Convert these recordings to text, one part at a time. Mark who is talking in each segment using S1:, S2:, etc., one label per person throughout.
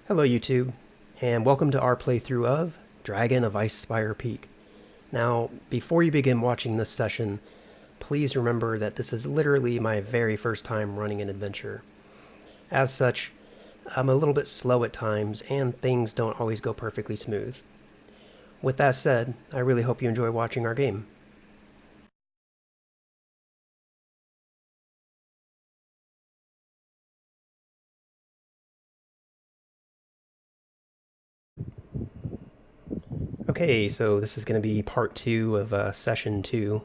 S1: Hello YouTube, and welcome to our playthrough of Dragon of Icespire Peak. Now, before you begin watching this session, please remember that this is literally my very first time running an adventure. As such, I'm a little bit slow at times, and things don't always go perfectly smooth. With that said, I really hope you enjoy watching our game. Okay, so this is going to be part 2 of session 2.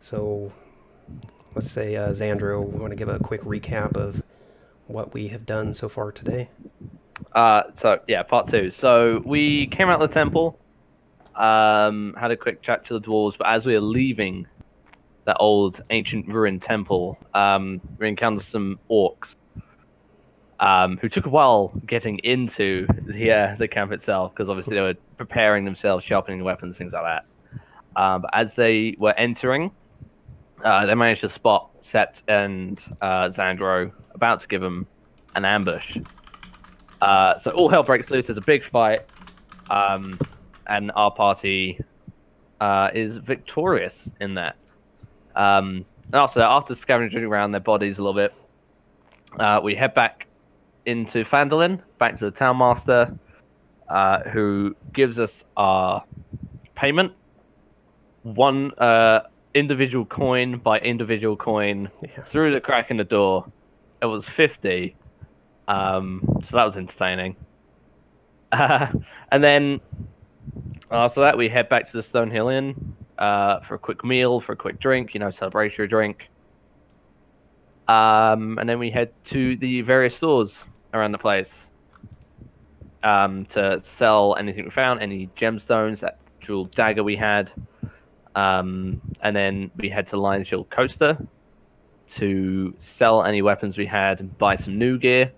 S1: So let's say, Xandro, we want to give a quick recap of what we have done so far today.
S2: Part two. So we came out of the temple, had a quick chat to the dwarves, but as we were leaving that old ancient ruined temple, we encountered some orcs, who took a while getting into the camp itself because obviously they were preparing themselves, sharpening weapons, things like that. But as they were entering, they managed to spot Sept and Xandro about to give them an ambush. So all hell breaks loose. There's a big fight. Um, and our party is victorious in that. And after that, after scavenging around their bodies a little bit, we head back into Phandalin, back to the town master, who gives us our payment. One individual coin by individual coin
S1: Yeah.
S2: through the crack in the door. It was 50. So that was entertaining. And then after that, we head back to the Stonehill Inn for a quick meal, for a quick drink, celebratory drink. And then we head to the various stores around the place to sell anything we found, any gemstones, that jeweled dagger we had. And then we head to Lion Shield Coaster to sell any weapons we had and buy some new gear.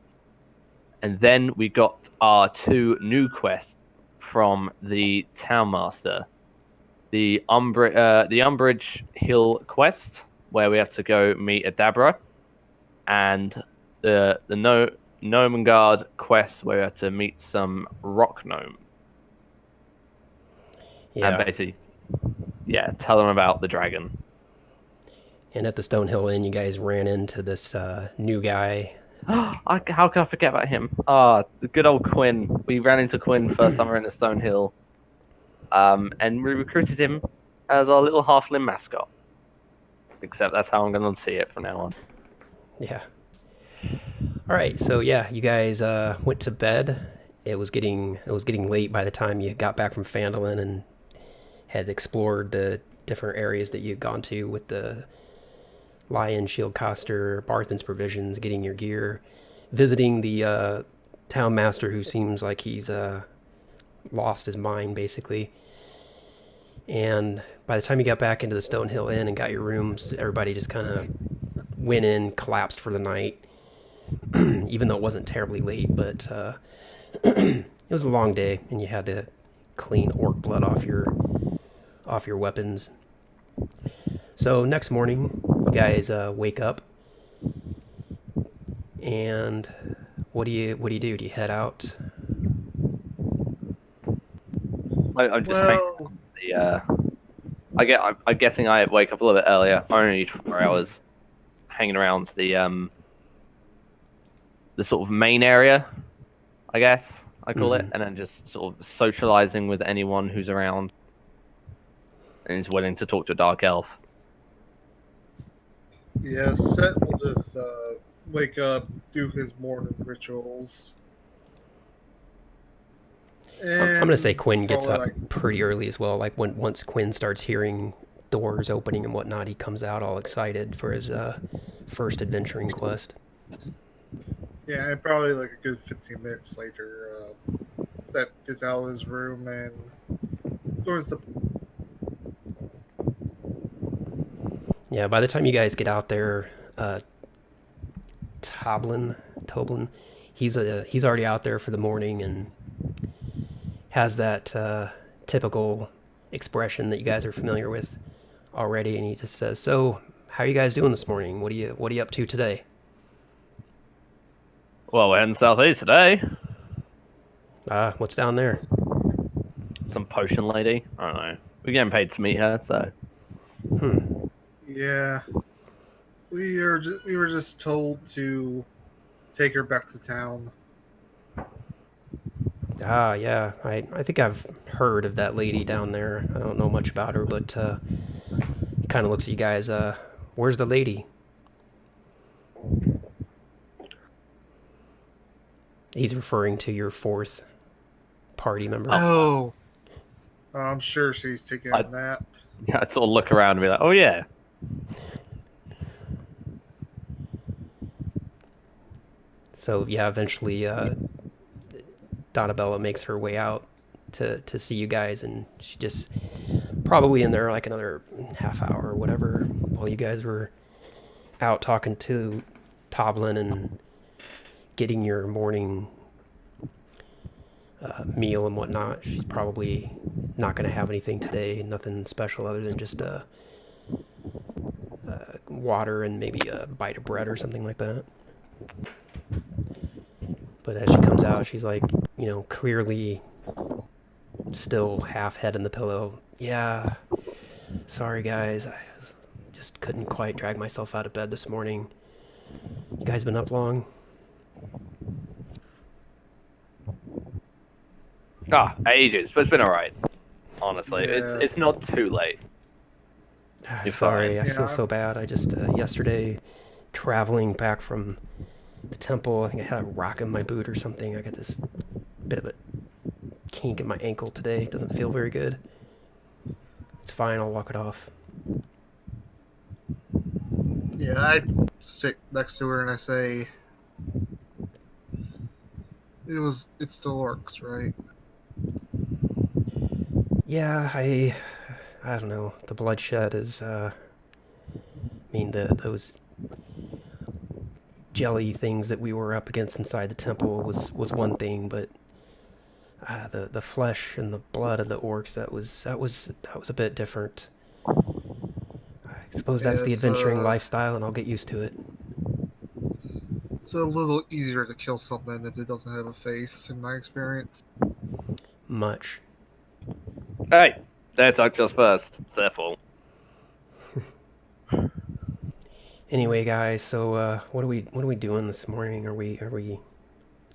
S2: And then we got our two new quests from the Town Master. The Umbrage Hill quest, where we have to go meet Adabra, and the Gnomenguard quest, where we have to meet some rock gnome. And
S1: Yeah.
S2: basically, tell them about the dragon.
S1: And at the Stonehill Inn, you guys ran into this new guy.
S2: How can I forget about him? The good old Quinn. We ran into Quinn first time we were in the Stonehill, and we recruited him as our little halfling mascot. Except that's how I'm going to see it from now on.
S1: Yeah. All right. So yeah, you guys went to bed. It was getting late by the time you got back from Phandalin and had explored the different areas that you'd gone to with the Lion, Shield Coster, Barthen's Provisions, getting your gear, visiting the town master who seems like he's lost his mind basically. And by the time you got back into the Stonehill Inn and got your rooms, everybody just kind of went in, collapsed for the night. Even though it wasn't terribly late, but it was a long day, and you had to clean orc blood off your weapons. So next morning, you guys wake up, and what do you do? Do you head out?
S2: I'm just hanging
S3: Well,
S2: the. I'm guessing I wake up a little bit earlier. I only need 4 hours, hanging around the sort of main area, I guess I call it, and then just sort of socializing with anyone who's around and is willing to talk to a dark elf.
S3: yeah, Set will just wake up, do his morning rituals,
S1: I'm gonna say
S3: and
S1: Quinn gets
S3: probably
S1: up
S3: like,
S1: pretty early as well. Like once Quinn starts hearing doors opening and whatnot, he comes out all excited for his first adventuring quest.
S3: yeah, and probably like a good 15 minutes later, Set gets out of his room and goes to.
S1: Yeah, by the time you guys get out there, Toblin, he's already out there for the morning and has that typical expression that you guys are familiar with already, and he just says, "So, how are you guys doing this morning? What are you up to today?"
S2: Well, we're heading southeast today.
S1: What's down there?
S2: Some potion lady. I don't know. We're getting paid to meet her, so
S3: Yeah, we were just told to take her back to town.
S1: Yeah. I think I've heard of that lady down there. I don't know much about her, but kind of looks at you guys. Where's the lady? He's referring to your fourth party member.
S3: Oh, I'm sure she's taking
S2: I-
S3: a nap.
S2: yeah, I sort of look around and be like, "Oh yeah."
S1: So yeah, eventually Donabella makes her way out to see you guys, and she just probably in there like another half hour or whatever while you guys were out talking to Toblin and getting your morning meal and whatnot. She's probably not going to have anything today, nothing special other than just water and maybe a bite of bread or something like that. But as she comes out, she's like, clearly still half head in the pillow. Yeah, sorry guys, I just couldn't quite drag myself out of bed this morning. You guys been up long?
S2: Ages, but it's been alright. Honestly,
S3: Yeah.
S2: it's not too late. You're
S1: Sorry,
S2: fine.
S1: I feel
S3: Yeah.
S1: so bad. I just, yesterday, traveling back from the temple, I think I had a rock in my boot or something. I got this bit of a kink in my ankle today. It doesn't feel very good. It's fine, I'll walk it off.
S3: Yeah, I sit next to her and I say, it still works, right?
S1: Yeah, I don't know. The bloodshed is, those jelly things that we were up against inside the temple was one thing, but the flesh and the blood of the orcs, that was a bit different. I suppose that's
S3: Yeah,
S1: the adventuring lifestyle, and I'll get used to it.
S3: it's a little easier to kill something if it doesn't have a face, in my experience.
S1: Much.
S2: Hey, they attacked us first. It's their fault.
S1: Anyway, guys, so what are we doing this morning? Are we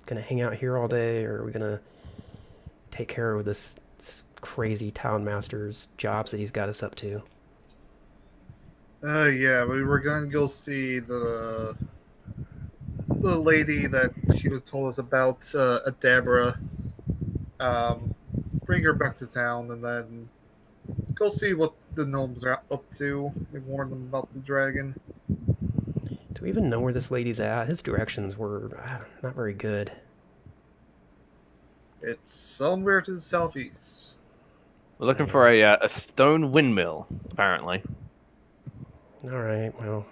S1: gonna hang out here all day, or are we gonna take care of this crazy town master's jobs that he's got us up to?
S3: Yeah, we were gonna go see the lady that he was told us about, Adabra. Um, bring her back to town, and then go see what the gnomes are up to. And warn them about the dragon.
S1: Do we even know where this lady's at? His directions were not very good.
S3: It's somewhere to the southeast.
S2: We're looking for a stone windmill, apparently.
S1: All right, well,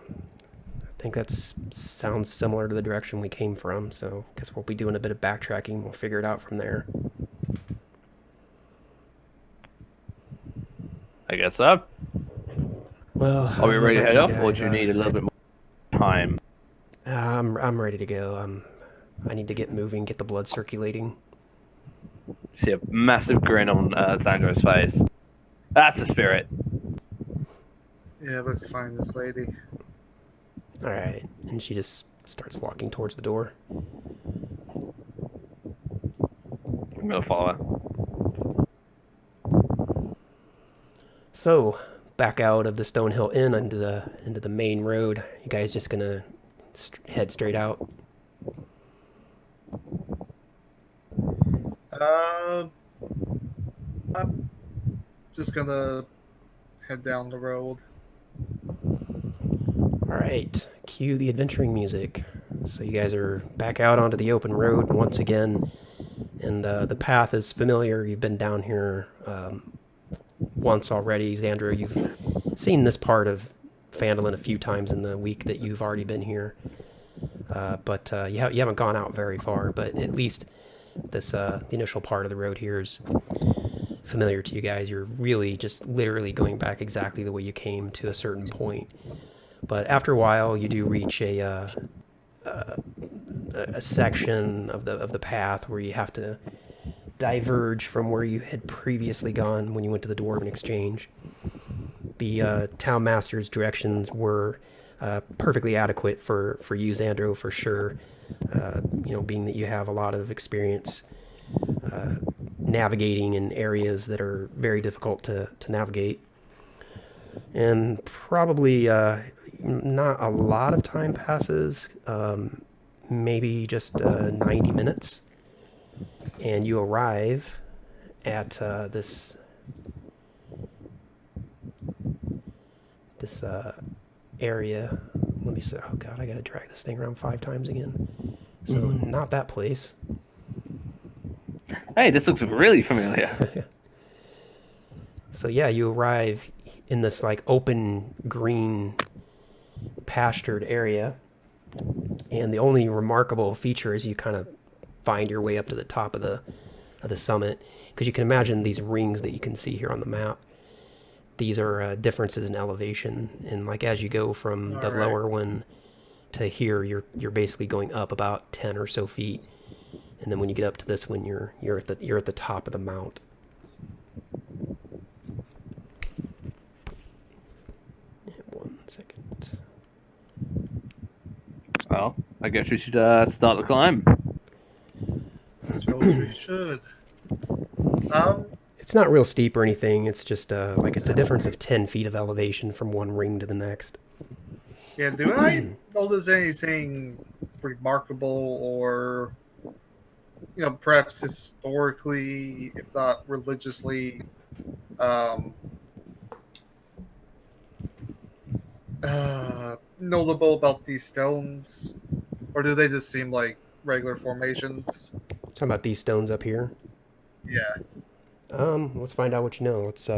S1: I think that sounds similar to the direction we came from, so I guess we'll be doing a bit of backtracking. We'll figure it out from there.
S2: I guess so.
S1: Well,
S2: Are we ready to head off, or
S1: guys,
S2: do you need a little bit more time?
S1: I'm ready to go. I need to get moving, get the blood circulating.
S2: See a massive grin on Sandro's face. That's the spirit.
S3: Yeah, let's find this lady.
S1: All right, and she just starts walking towards the door.
S2: I'm gonna follow her.
S1: So, back out of the Stonehill Inn into the main road. You guys just gonna head straight out?
S3: I'm just gonna head down the road.
S1: All right, cue the adventuring music. So you guys are back out onto the open road once again, and the path is familiar. You've been down here once already. Xandro, you've seen this part of Phandalin a few times in the week that you've already been here, but you haven't gone out very far. But at least this the initial part of the road here is familiar to you guys. You're really just literally going back exactly the way you came to a certain point. But after a while, you do reach a section of the path where you have to diverge from where you had previously gone when you went to the Dwarven Exchange. The town master's directions were perfectly adequate for you, Xandro, for sure. Being that you have a lot of experience navigating in areas that are very difficult to navigate. And probably not a lot of time passes, maybe just 90 minutes. And you arrive at this area. Let me see. Oh god, I gotta drag this thing around 5 times again. So not that place.
S2: Hey, this looks really familiar.
S1: So yeah, you arrive in this like open green pastured area, and the only remarkable feature is you kind of find your way up to the top of the summit, because you can imagine these rings that you can see here on the map. These are differences in elevation, and like as you go from the lower one to here, you're basically going up about 10 or so feet, and then when you get up to this one, you're at the top of the mount. One second.
S2: Well, I guess we should start the climb.
S3: Suppose we should.
S1: It's not real steep or anything. It's just it's a difference of 10 feet of elevation from one ring to the next.
S3: Yeah, do I notice anything remarkable or, perhaps historically, if not religiously, notable about these stones? Or do they just seem like regular formations?
S1: Talking about these stones up here.
S3: Yeah.
S1: Let's find out what you know. Let's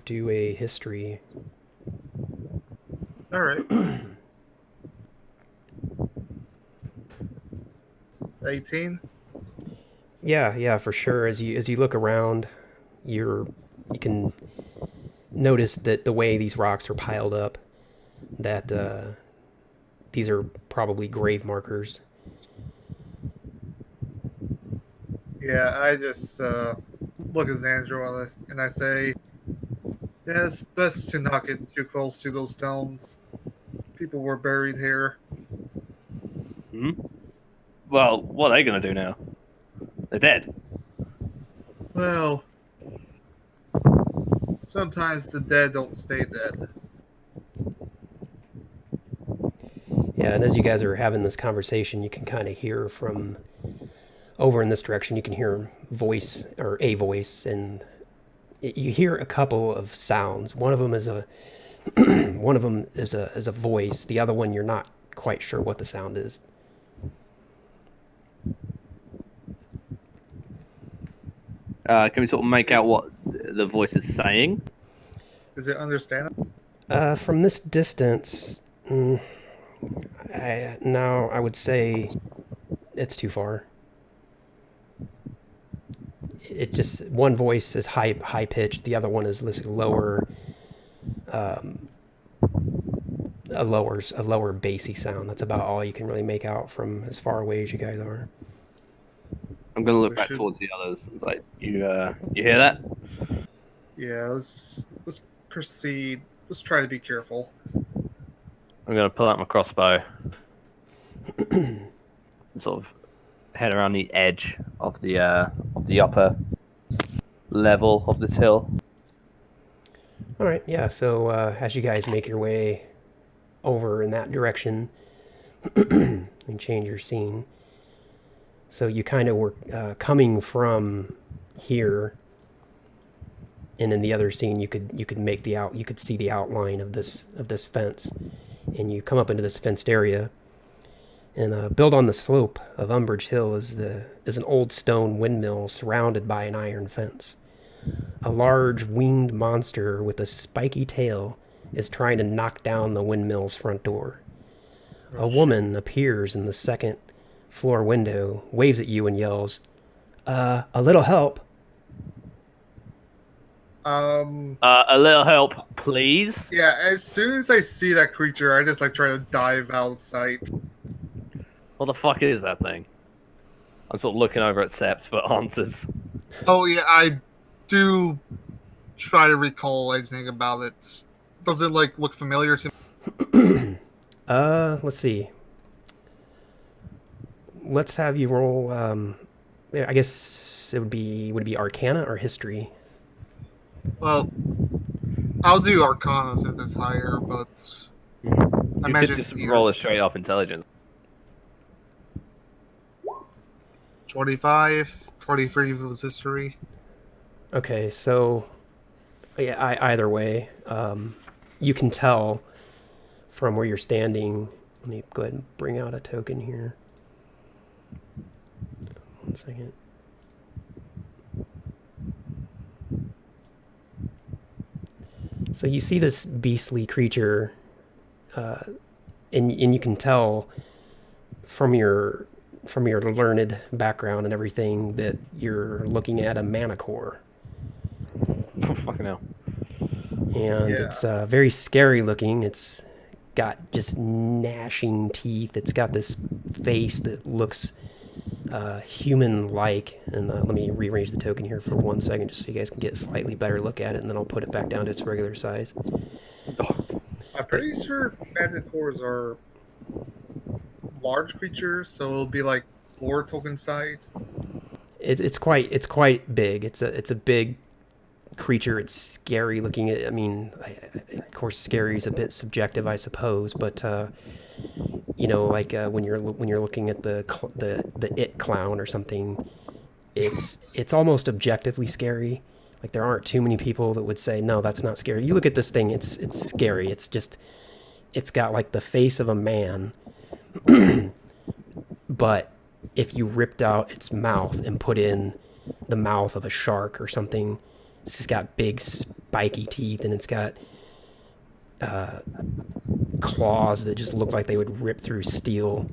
S1: do a history.
S3: All right. 18.
S1: Yeah, for sure. As you look around, you can notice that the way these rocks are piled up, that these are probably grave markers.
S3: Yeah, I just look at Xandro and I say, yeah, it's best to not get too close to those stones. People were buried here.
S2: Hmm? Well, what are they going to do now? They're dead.
S3: Well, sometimes the dead don't stay dead.
S1: Yeah, and as you guys are having this conversation, you can kind of hear from over in this direction. You can hear a voice, and you hear a couple of sounds. One of them is a voice. The other one, you're not quite sure what the sound is.
S2: Can we sort of make out what the voice is saying?
S3: Is it understandable?
S1: From this distance, I would say it's too far. It just, one voice is high pitched, the other one is lower, a lower bassy sound. That's about all you can really make out from as far away as you guys are.
S2: I'm going to look back towards the others. It's like, you hear that?
S3: Yeah, let's proceed. Let's try to be careful.
S2: I'm going to pull out my crossbow. Sort of head around the edge of the upper level of this hill.
S1: All right, yeah. So as you guys make your way over in that direction and change your scene, so you kind of were coming from here, and in the other scene you could see the outline of this fence, and you come up into this fenced area. And built on the slope of Umbridge Hill is an old stone windmill surrounded by an iron fence. A large winged monster with a spiky tail is trying to knock down the windmill's front door. A woman appears in the second floor window, waves at you and yells, a little help.
S2: A little help, please.
S3: Yeah, as soon as I see that creature, I just try to dive out sight.
S2: What the fuck is that thing? I'm sort of looking over at Seps for answers.
S3: Oh yeah, I do try to recall anything about it. Does it like look familiar to me?
S1: Let's see. Let's have you roll. Yeah, I guess it would it be Arcana or History?
S3: Well, I'll do Arcana since it's higher, but I
S2: You could
S3: imagine
S2: just
S3: either
S2: roll a straight up intelligence.
S3: 25, 23 was history.
S1: Okay, so yeah, either way, you can tell from where you're standing. Let me go ahead and bring out a token here. 1 second. So you see this beastly creature, and you can tell from your learned background and everything that you're looking at a manicore,
S2: Fucking hell.
S1: and
S3: Yeah.
S1: it's very scary looking. It's got just gnashing teeth. It's got this face that looks human-like. And let me rearrange the token here for 1 second, just so you guys can get a slightly better look at it, and then I'll put it back down to its regular size.
S3: I'm
S1: But
S3: pretty sure manticores are large creatures, so it'll be like 4 token sized.
S1: it's quite big. It's a big creature. It's scary looking. I mean, of course, scary is a bit subjective, I suppose, but like when you're looking at the it clown or something, it's almost objectively scary. Like there aren't too many people that would say no, that's not scary. You look at this thing, it's scary. It's got like the face of a man, but if you ripped out its mouth and put in the mouth of a shark or something, it's just got big spiky teeth, and it's got claws that just look like they would rip through steel.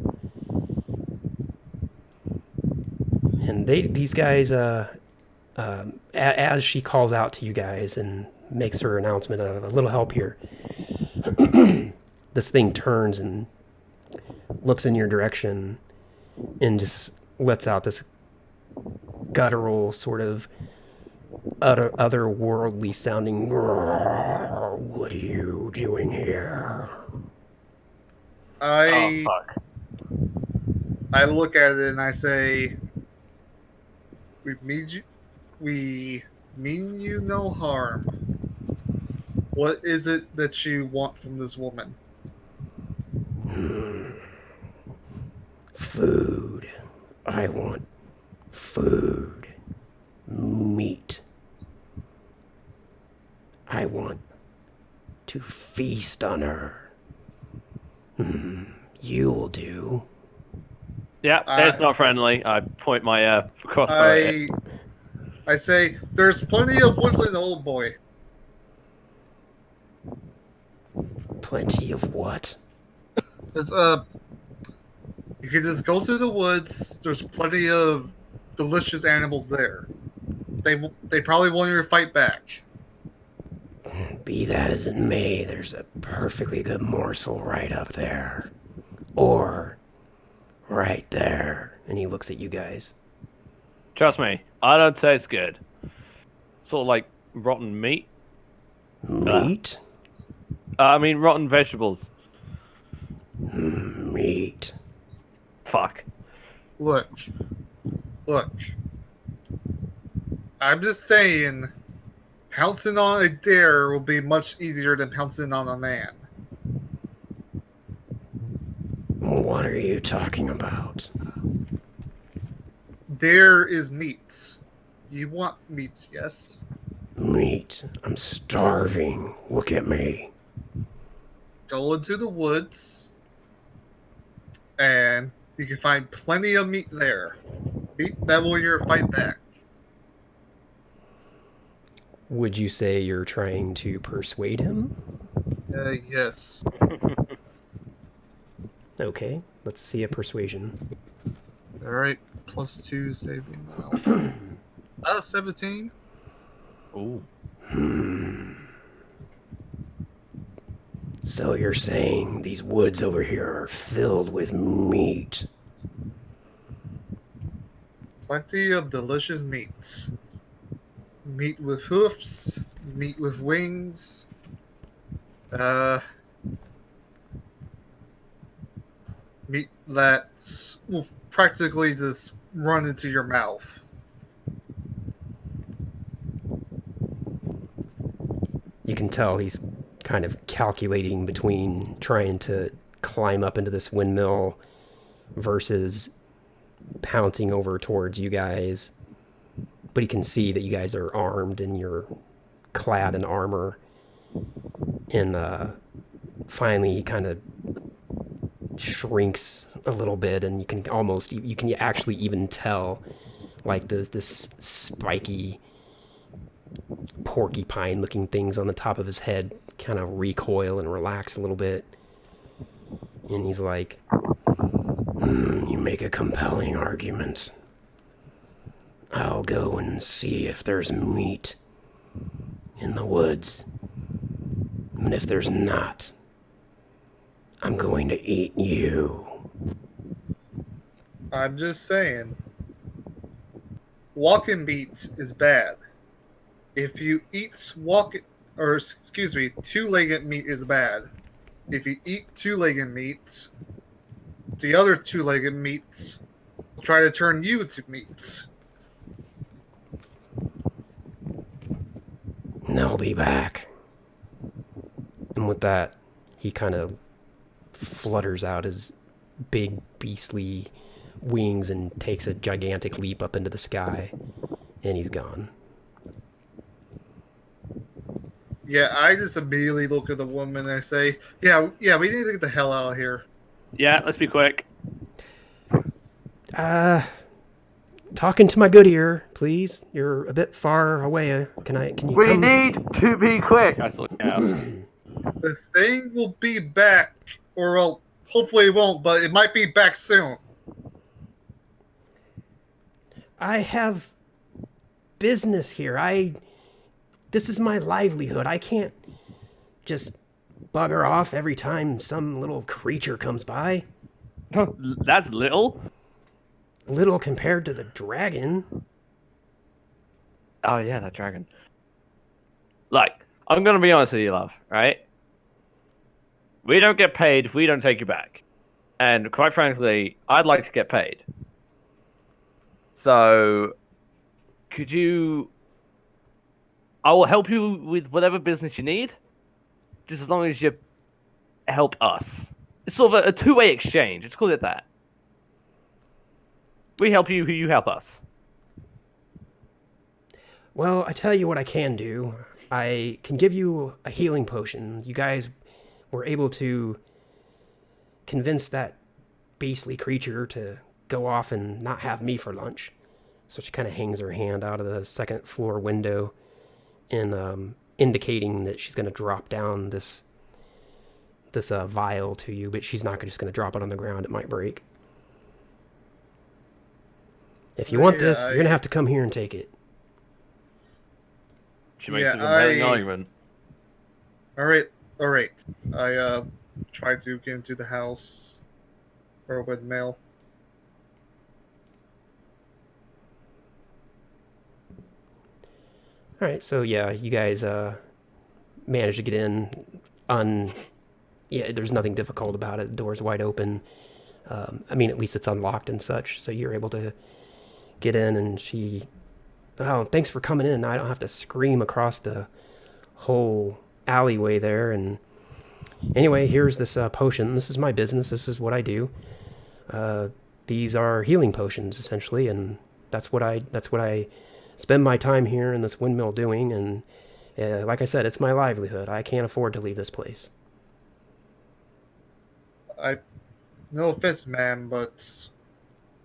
S1: And these guys, as she calls out to you guys and makes her announcement of a little help here, this thing turns and looks in your direction and just lets out this guttural sort of otherworldly sounding. What are you doing here?
S2: Oh,
S3: I
S2: fuck.
S3: I look at it and I say, we mean you no harm. What is it that you want from this woman?
S1: Food. I want food. Meat. I want to feast on her. You will do.
S2: Yeah, that's not friendly. I point my crossbow at it.
S3: I say, there's plenty of woodland, old boy.
S1: Plenty of what?
S3: There's, you can just go through the woods. There's plenty of delicious animals there. They probably won't even fight back.
S1: Be that as it may, there's a perfectly good morsel right up there. Or right there. And he looks at you guys.
S2: Trust me, I don't taste good. Sort of like rotten meat.
S1: Meat?
S2: I mean, rotten vegetables.
S1: Meat.
S2: Fuck.
S3: Look. I'm just saying, pouncing on a dare will be much easier than pouncing on a man.
S1: What are you talking about?
S3: Dare is meat. You want meat, yes?
S1: Meat. I'm starving. Look at me.
S3: Go into the woods, and you can find plenty of meat there. Meat that will your fight back.
S1: Would you say you're trying to persuade him?
S3: Yes.
S1: Okay, let's see a persuasion.
S3: Alright, +2 saving now. 17.
S2: Ooh.
S1: So you're saying these woods over here are filled with meat?
S3: Plenty of delicious meat. meat with hoofs, meat with wings, uh, meat that will practically just run into your mouth.
S1: You can tell he's kind of calculating between trying to climb up into this windmill versus pouncing over towards you guys. But he can see that you guys are armed and you're clad in armor. And finally, he kind of shrinks a little bit, and you can actually even tell like this spiky porcupine looking things on the top of his head kind of recoil and relax a little bit. And he's like, you make a compelling argument. I'll go and see if there's meat in the woods. And if there's not, I'm going to eat you.
S3: I'm just saying, walking meat is bad. If you eat two-legged meat is bad. If you eat two-legged meat, the other two-legged meat will try to turn you to meat.
S1: And I'll be back. And with that, he kind of flutters out his big beastly wings and takes a gigantic leap up into the sky, and he's gone.
S3: Yeah, I just immediately look at the woman and I say, yeah, we need to get the hell out of here.
S2: Yeah, let's be quick.
S1: Talking to my good ear, please. You're a bit far away. Can you
S2: We
S1: come?
S2: need to be quick. I saw out.
S3: This thing will be back, or well, hopefully it won't, but it might be back soon.
S1: I have business here. This is my livelihood. I can't just bugger off every time some little creature comes by.
S2: That's little.
S1: Little compared to the dragon.
S2: Oh yeah, that dragon. Like, I'm gonna be honest with you, love. Right? We don't get paid if we don't take you back, and quite frankly, I'd like to get paid. So, could you? I will help you with whatever business you need, just as long as you help us. It's sort of a two-way exchange. Let's call it that. We help you, you help us.
S1: Well, I tell you what I can do. I can give you a healing potion. You guys were able to convince that beastly creature to go off and not have me for lunch. So she kind of hangs her hand out of the second floor window and indicating that she's going to drop down this vial to you, but she's not just going to drop it on the ground. It might break. If you want this, you're going to have to come here and take it.
S2: She makes a compelling argument.
S3: All right. I tried to get into the house or with mail.
S1: All right, so yeah, you guys managed to get in. Yeah, there's nothing difficult about it. The door's wide open. I mean, at least it's unlocked and such, so you're able to get in. And oh, thanks for coming in. I don't have to scream across the whole alleyway there. And anyway, here's this potion. This is my business. This is what I do. These are healing potions, essentially, and that's what I spend my time here in this windmill doing. And like I said, it's my livelihood. I can't afford to leave this place.
S3: No offense, man, but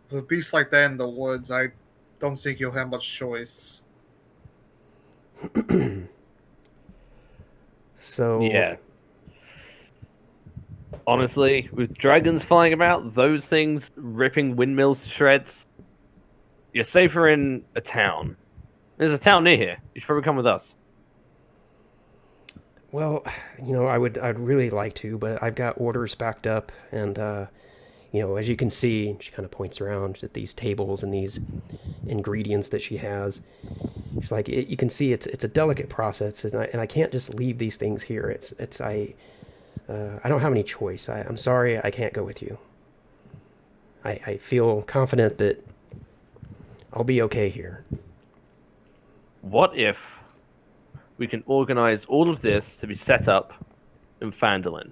S3: with a beast like that in the woods, I don't think you'll have much choice.
S1: So
S2: yeah. Honestly, with dragons flying about, those things ripping windmills to shreds, you're safer in a town. There's a town near here. You should probably come with us.
S1: Well, I'd really like to, but I've got orders backed up, and as you can see, she kind of points around at these tables and these ingredients that she has. She's like, you can see it's a delicate process, and I can't just leave these things here. I don't have any choice. I'm sorry, I can't go with you. I feel confident that I'll be okay here.
S2: What if we can organize all of this to be set up in Phandalin?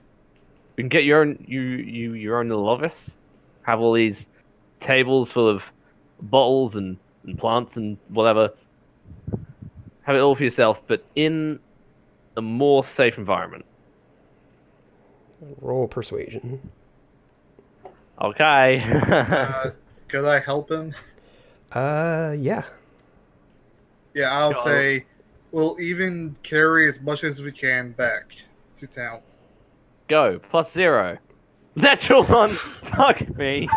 S2: We can get your own little office, have all these tables full of bottles and plants and whatever. Have it all for yourself, but in a more safe environment.
S1: Roll persuasion.
S2: Okay.
S3: Could I help him?
S1: Yeah.
S3: Yeah, I'll
S2: Go.
S3: say we'll even carry as much as we can back to town.
S2: Go. +0. Natural one. Fuck me.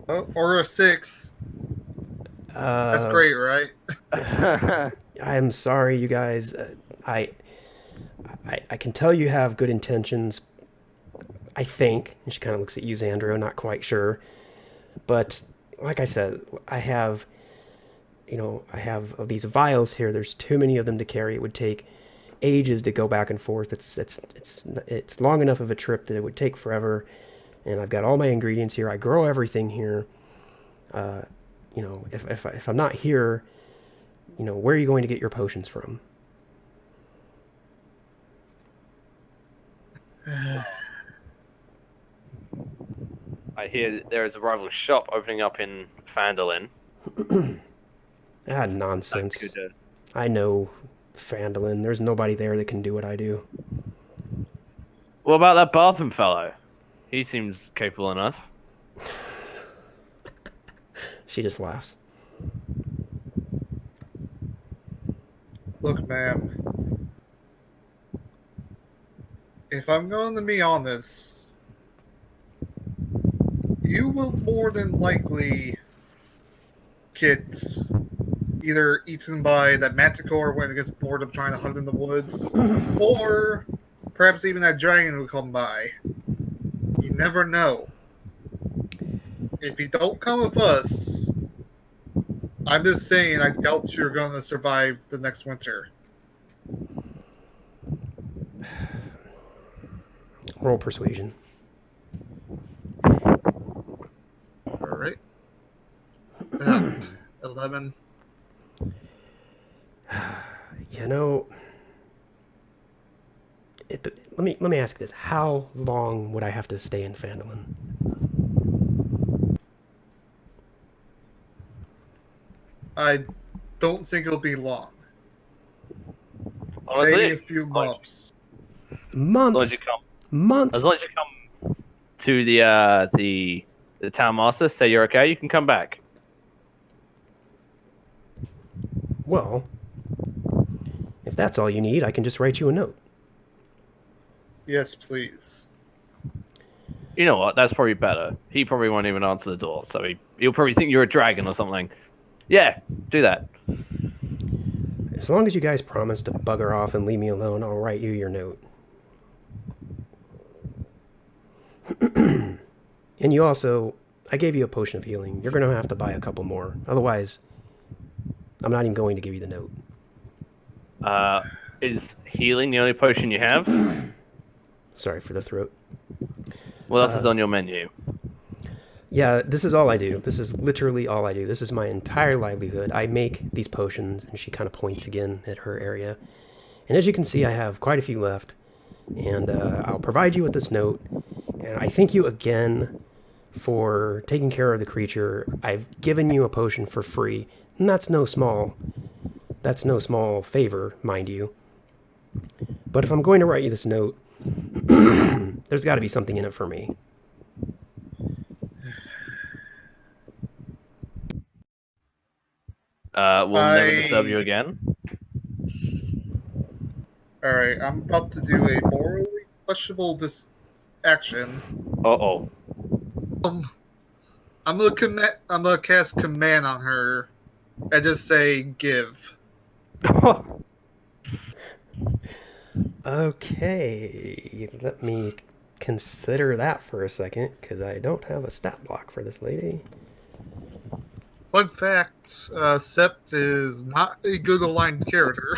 S3: Oh, or a 6. That's
S1: Uh,
S3: great, right?
S1: I'm sorry, you guys. I can tell you have good intentions. I think. And she kind of looks at you, Xandro, not quite sure. But like I said, I have of these vials here. There's too many of them to carry. It would take ages to go back and forth. It's long enough of a trip that it would take forever. And I've got all my ingredients here. I grow everything here. If I'm not here, where are you going to get your potions from?
S2: I hear there is a rival shop opening up in Phandalin.
S1: Nonsense. I know Phandalin. There's nobody there that can do what I do.
S2: What about that bathroom fellow? He seems capable enough.
S1: She just laughs.
S3: Look, ma'am. If I'm going to be honest, you will more than likely get either eaten by that manticore when it gets bored of trying to hunt in the woods, or perhaps even that dragon will come by. You never know. If you don't come with us, I'm just saying I doubt you're going to survive the next winter.
S1: Roll persuasion.
S3: Alright. 11.
S1: Let me ask this. How long would I have to stay in Phandalin?
S3: I don't think it'll be long.
S2: Honestly,
S3: Maybe a few months.
S1: Months. Months.
S2: As long as you come to the town master, say you're okay, you can come back.
S1: Well, if that's all you need, I can just write you a note.
S3: Yes, please.
S2: You know what? That's probably better. He probably won't even answer the door, so he'll probably think you're a dragon or something. Yeah, do that.
S1: As long as you guys promise to bugger off and leave me alone, I'll write you your note. And you also, I gave you a potion of healing. You're going to have to buy a couple more. Otherwise, I'm not even going to give you the note.
S2: Is healing the only potion you have?
S1: Sorry for the throat.
S2: What else is on your menu?
S1: Yeah, this is all I do. This is literally all I do. This is my entire livelihood. I make these potions, and she kind of points again at her area. And as you can see, I have quite a few left. And I'll provide you with this note. And I thank you again for taking care of the creature. I've given you a potion for free. And that's no small favor, mind you. But if I'm going to write you this note, there's got to be something in it for me.
S2: We'll never disturb you again.
S3: Alright, I'm about to do a morally questionable action.
S2: Uh-oh.
S3: I'm gonna cast command on her and just say give.
S1: Okay, let me consider that for a second, because I don't have a stat block for this lady.
S3: Fun fact, Sept is not a good aligned character.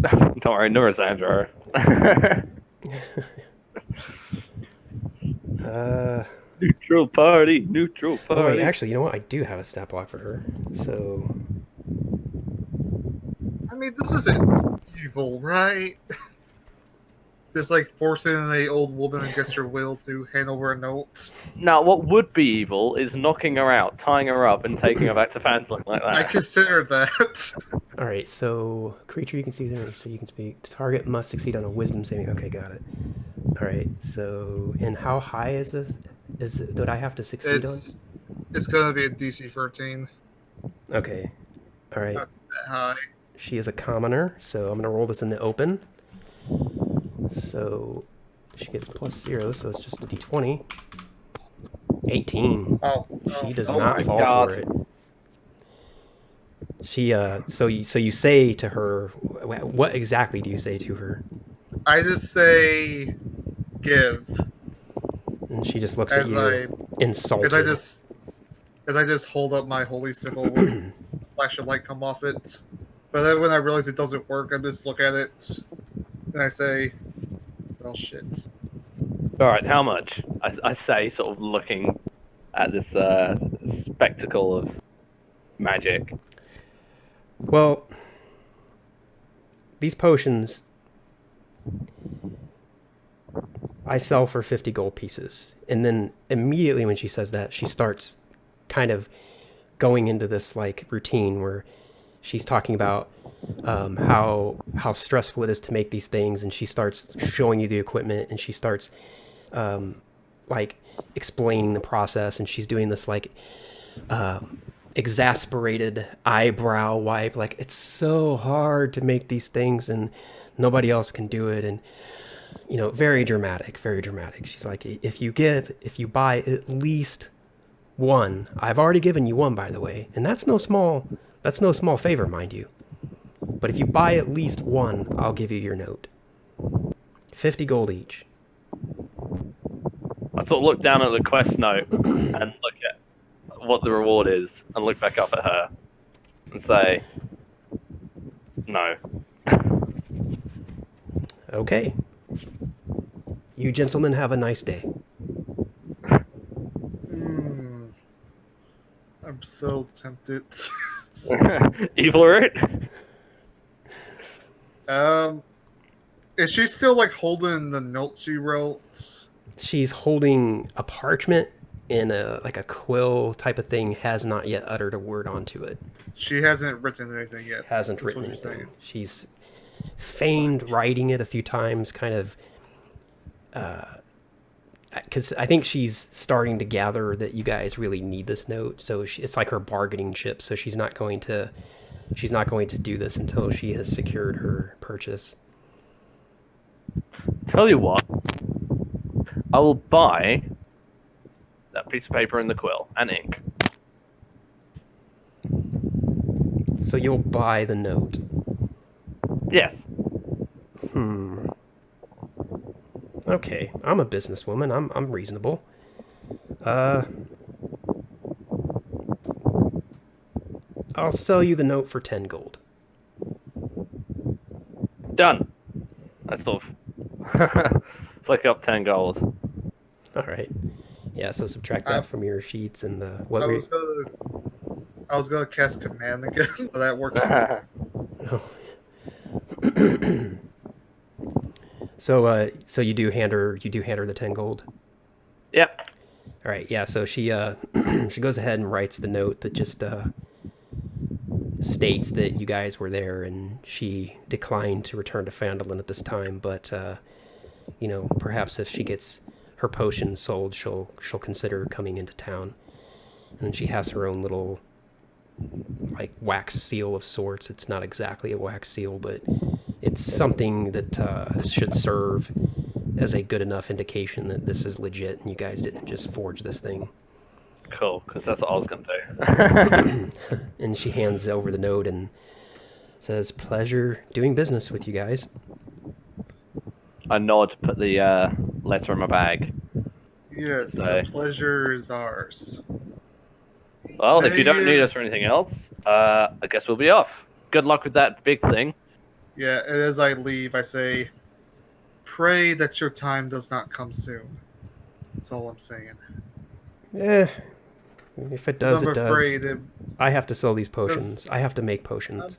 S2: Don't worry, nor is Andrew. Neutral party, neutral party.
S1: Oh wait, actually, you know what? I do have a stat block for her. So
S3: I mean, this isn't evil, right? Just like forcing a old woman against her will to hand over a note.
S2: Now, what would be evil is knocking her out, tying her up, and taking her back to Phantom like
S3: I
S2: that.
S3: considered that.
S1: all right, so creature you can see there, so you can speak. Target must succeed on a wisdom saving. Okay, got it. All right, so and how high is the did I have to succeed
S3: It's gonna be a DC 13.
S1: on? Okay, all right.
S3: Not that high.
S1: She is a commoner, so I'm gonna roll this in the open. So she gets +0, so it's just a d20. 18.
S3: Oh,
S1: She does
S2: Oh
S1: not
S2: my
S1: fall
S2: God.
S1: for it. She so you say to her, what exactly do you say to her?
S3: I just say give
S1: And she just looks at
S3: as
S1: you insulted.
S3: as I just hold up my holy symbol with flash of light come off it. But then when I realize it doesn't work, I just look at it and I say, "Well, shit."
S2: All right, how much? I say, sort of looking at this spectacle of magic.
S1: Well, these potions I sell for 50 gold pieces. And then immediately when she says that, she starts kind of going into this like routine where she's talking about how stressful it is to make these things, and she starts showing you the equipment, and she starts like explaining the process, and she's doing this like exasperated eyebrow wipe, like it's so hard to make these things and nobody else can do it, and you know, very dramatic, very dramatic. She's like, if you buy at least one, I've already given you one, by the way, and that's no small favor, mind you. But if you buy at least one, I'll give you your note. 50 gold each.
S2: I sort of look down at the quest note and look at what the reward is, and look back up at her and say, "No."
S1: Okay. You gentlemen have a nice day.
S3: I'm so tempted.
S2: Evil root.
S3: Is she still like holding the note she wrote?
S1: She's holding a parchment in a like a quill type of thing, has not yet uttered a word onto it.
S3: She hasn't written anything yet.
S1: Hasn't
S3: That's
S1: written
S3: what you're
S1: anything.
S3: saying.
S1: She's feigned writing it a few times, kind of because I think she's starting to gather that you guys really need this note, so it's like her bargaining chip. So she's not going to do this until she has secured her purchase.
S2: Tell you what, I will buy that piece of paper and the quill and ink.
S1: So you'll buy the note.
S2: Yes.
S1: Okay, I'm a businesswoman. I'm reasonable. I'll sell you the note for 10 gold.
S2: Done. That's sort of. It's like up 10 gold.
S1: All right. Yeah, so subtract that from your sheets and the what
S3: I
S1: we.
S3: was gonna cast command again, but that works.
S1: So you do hand her the 10 gold.
S2: Yep.
S1: All right. Yeah. So she she goes ahead and writes the note that just states that you guys were there, and she declined to return to Phandalin at this time, but you know, perhaps if she gets her potion sold, she'll consider coming into town. And she has her own little like wax seal of sorts. It's not exactly a wax seal, but it's something that should serve as a good enough indication that this is legit and you guys didn't just forge this thing.
S2: Cool, because that's what I was going to do.
S1: And she hands over the note and says, "Pleasure doing business with you guys."
S2: I nod, put the letter in my bag.
S3: Yes,
S2: So-
S3: the pleasure is ours.
S2: Well, if you don't need
S3: Hey,
S2: us for anything else, I guess we'll be off. Good luck with that big thing.
S3: yeah, and as I leave, I say, pray that your time does not come soon. That's all I'm saying.
S1: Eh, if it
S3: Because
S1: does,
S3: I'm
S1: it does.
S3: afraid it,
S1: I have to sell these potions.
S3: because
S1: I have to make
S3: I'm,
S1: potions.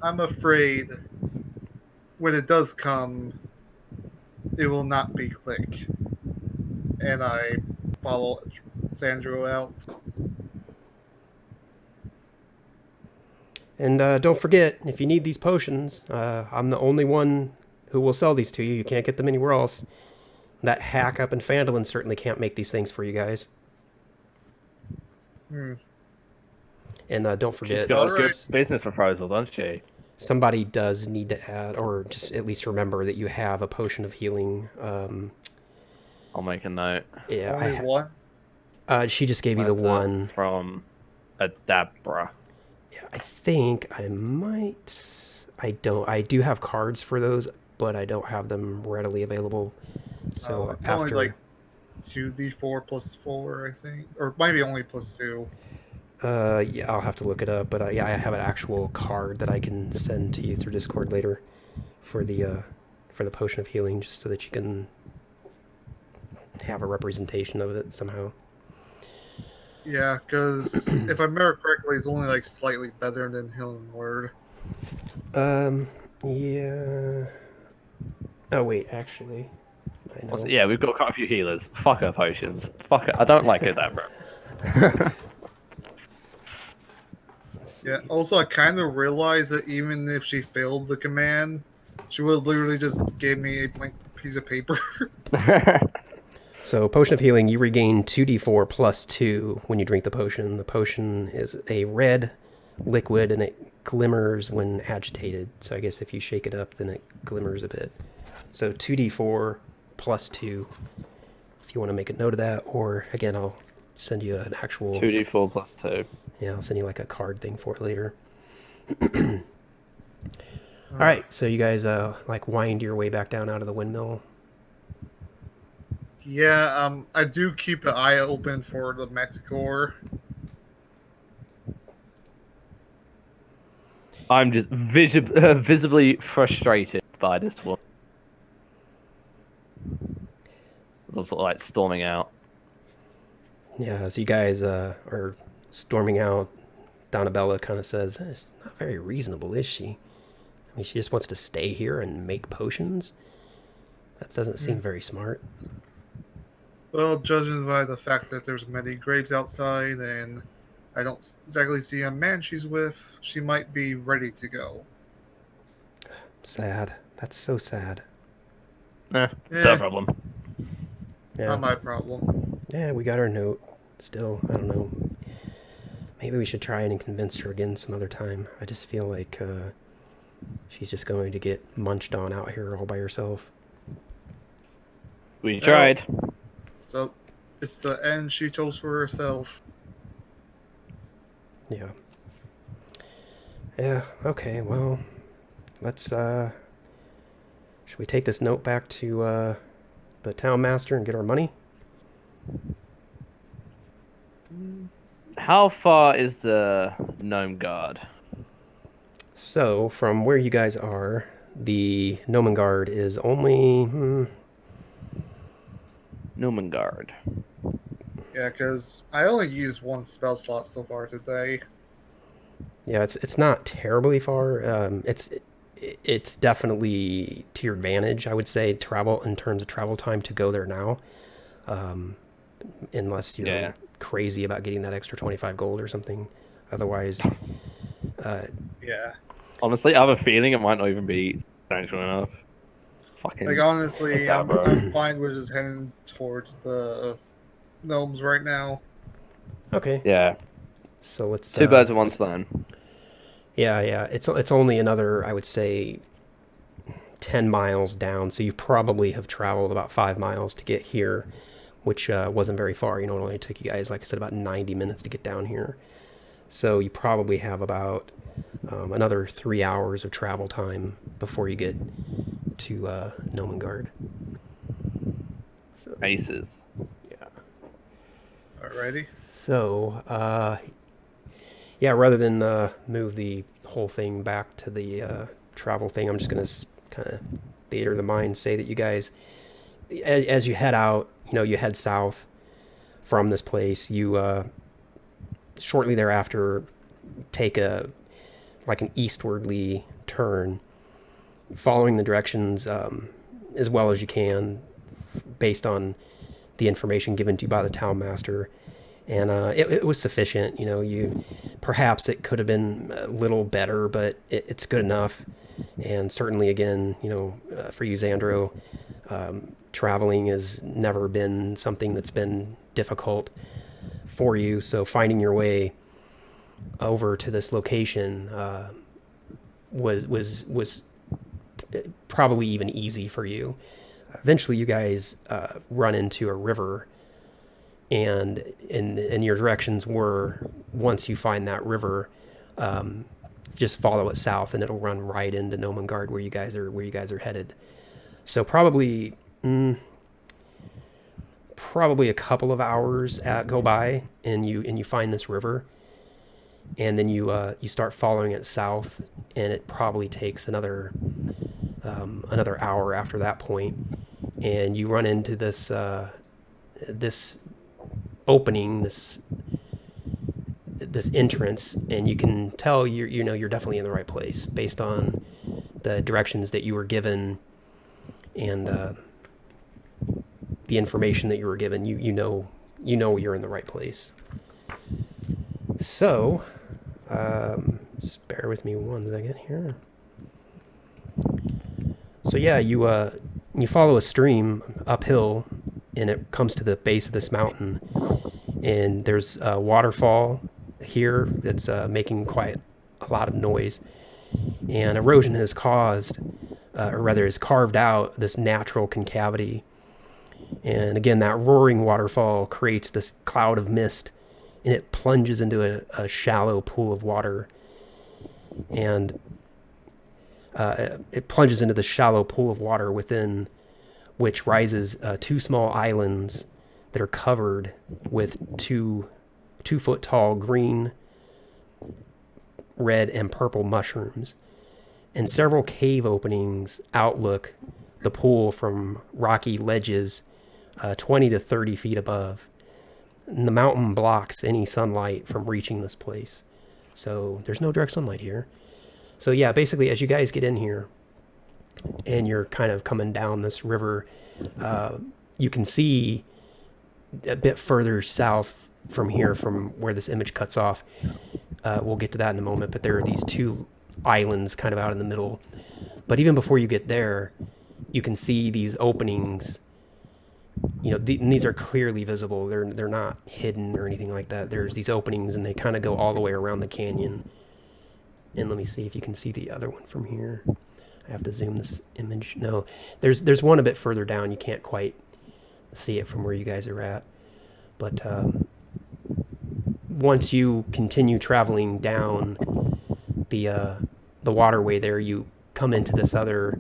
S3: I'm afraid when it does come, it will not be Click. And I follow Sandro out.
S1: And don't forget, if you need these potions, I'm the only one who will sell these to you. You can't get them anywhere else. That hack up in Phandalin certainly can't make these things for you guys.
S3: Hmm.
S1: And don't
S2: She's
S1: forget,
S2: got a good
S3: Alright.
S2: business proposal, doesn't she?
S1: somebody does need to add, or just at least remember that you have a potion of healing.
S2: I'll make a note.
S1: Yeah,
S3: Only one?
S1: she just gave you the
S2: That's
S1: one.
S2: from Adabra.
S1: Yeah, I think I might. I don't. I do have cards for those, but I don't have them readily available. So
S3: It's
S1: after,
S3: only like 2d4 plus 4, I think. Or maybe only plus 2.
S1: yeah, I'll have to look it up. But yeah, I have an actual card that I can send to you through Discord later for the potion of healing, just so that you can have a representation of it somehow.
S3: Yeah, because if I remember correctly, it's only like slightly better than Healing Word.
S1: Yeah. Oh wait, actually, I know.
S2: Yeah, we've got quite a few healers. Fuck her potions. Fuck it. I don't like Adabra.
S3: Yeah, also, I kind of realized that even if she failed the command, she would literally just give me a blank piece of paper.
S1: So, potion of healing, you regain 2d4 plus 2 when you drink the potion. The potion is a red liquid and it glimmers when agitated. So, I guess if you shake it up, then it glimmers a bit. So, 2d4 plus 2, if you want to make a note of that. Or, again, I'll send you an actual.
S2: 2d4 plus 2.
S1: Yeah, I'll send you like a card thing for it later. All right, so you guys like wind your way back down out of the windmill.
S3: Yeah, I do keep an eye open for the Manticore.
S2: I'm just visibly frustrated by this one. I'm sort of like storming out.
S1: Yeah, as you guys are storming out, Donabella kind of says, "It's not very reasonable, is she? I mean, she just wants to stay here and make potions? That doesn't seem very smart."
S3: Well, judging by the fact that there's many graves outside and I don't exactly see a man she's with, she might be ready to go.
S1: Sad. That's so sad.
S2: It's our
S3: Eh,
S2: problem.
S1: Yeah.
S3: not my problem.
S1: Yeah, we got our note. Still, I don't know. Maybe we should try and convince her again some other time. I just feel like she's just going to get munched on out here all by herself.
S2: We tried.
S3: So, it's the end she chose for herself.
S1: Yeah. Yeah, okay, well, let's, should we take this note back to, the town master and get our money?
S2: How far is the gnome guard?
S1: So, from where you guys are, the Nomengard is only,
S2: Gnome guard.
S3: Yeah, because I only used one spell slot so far today.
S1: yeah, it's not terribly far. It's definitely to your advantage, I would say, travel in terms of travel time to go there now. Unless you're crazy about getting that extra 25 gold or something. Otherwise,
S3: Yeah.
S2: Honestly, I have a feeling it might not even be substantial enough. Fucking.
S3: Like, honestly,
S2: Yeah,
S3: I'm,
S2: bro.
S3: I'm fine with just heading towards the gnomes right now.
S1: okay.
S2: Yeah.
S1: So let's
S2: Two birds with one stone.
S1: Yeah, yeah. It's only another, I would say, 10 miles down. So you probably have traveled about 5 miles to get here, which wasn't very far. You know, it only took you guys, like I said, about 90 minutes to get down here. So you probably have about another 3 hours of travel time before you get to Nomengard. So,
S2: Aces.
S1: yeah.
S3: Alrighty.
S1: So Yeah, rather than move the whole thing back to the travel thing, I'm just going to kind of theater of the mind say that you guys, as you head out, you head south from this place. You shortly thereafter take an eastwardly turn, following the directions as well as you can, based on the information given to you by the town master. And it was sufficient. You perhaps it could have been a little better, but it's good enough. And certainly, again, for you, Xandro, traveling has never been something that's been difficult for you. So finding your way over to this location was probably even easy for you. Eventually, you guys run into a river, and your directions were, once you find that river, just follow it south, and it'll run right into Nomengard, where you guys are headed. So probably a couple of hours go by, and you find this river, and then you start following it south, and it probably takes another hour after that point, and you run into this opening, this entrance, and you can tell you're definitely in the right place based on the directions that you were given and the information that you were given. You know you're in the right place. So just bear with me 1 second here. So yeah, you follow a stream uphill, and it comes to the base of this mountain, and there's a waterfall here that's making quite a lot of noise, and erosion has caused, or rather has carved out, this natural concavity. And again, that roaring waterfall creates this cloud of mist, and it plunges into a shallow pool of water. And it plunges into the shallow pool of water, within which rises 2 small islands that are covered with 2-foot tall green, red, and purple mushrooms. And several cave openings outlook the pool from rocky ledges 20 to 30 feet above. And the mountain blocks any sunlight from reaching this place. So there's no direct sunlight here. So yeah, basically, as you guys get in here and you're kind of coming down this river, you can see a bit further south from here, from where this image cuts off. We'll get to that in a moment, but there are these 2 islands kind of out in the middle. But even before you get there, you can see these openings. And these are clearly visible. They're not hidden or anything like that. There's these openings, and they kind of go all the way around the canyon. And let me see if you can see the other one from here. I have to zoom this image. No, there's one a bit further down. You can't quite see it from where you guys are at. But once you continue traveling down the waterway there, you come into this other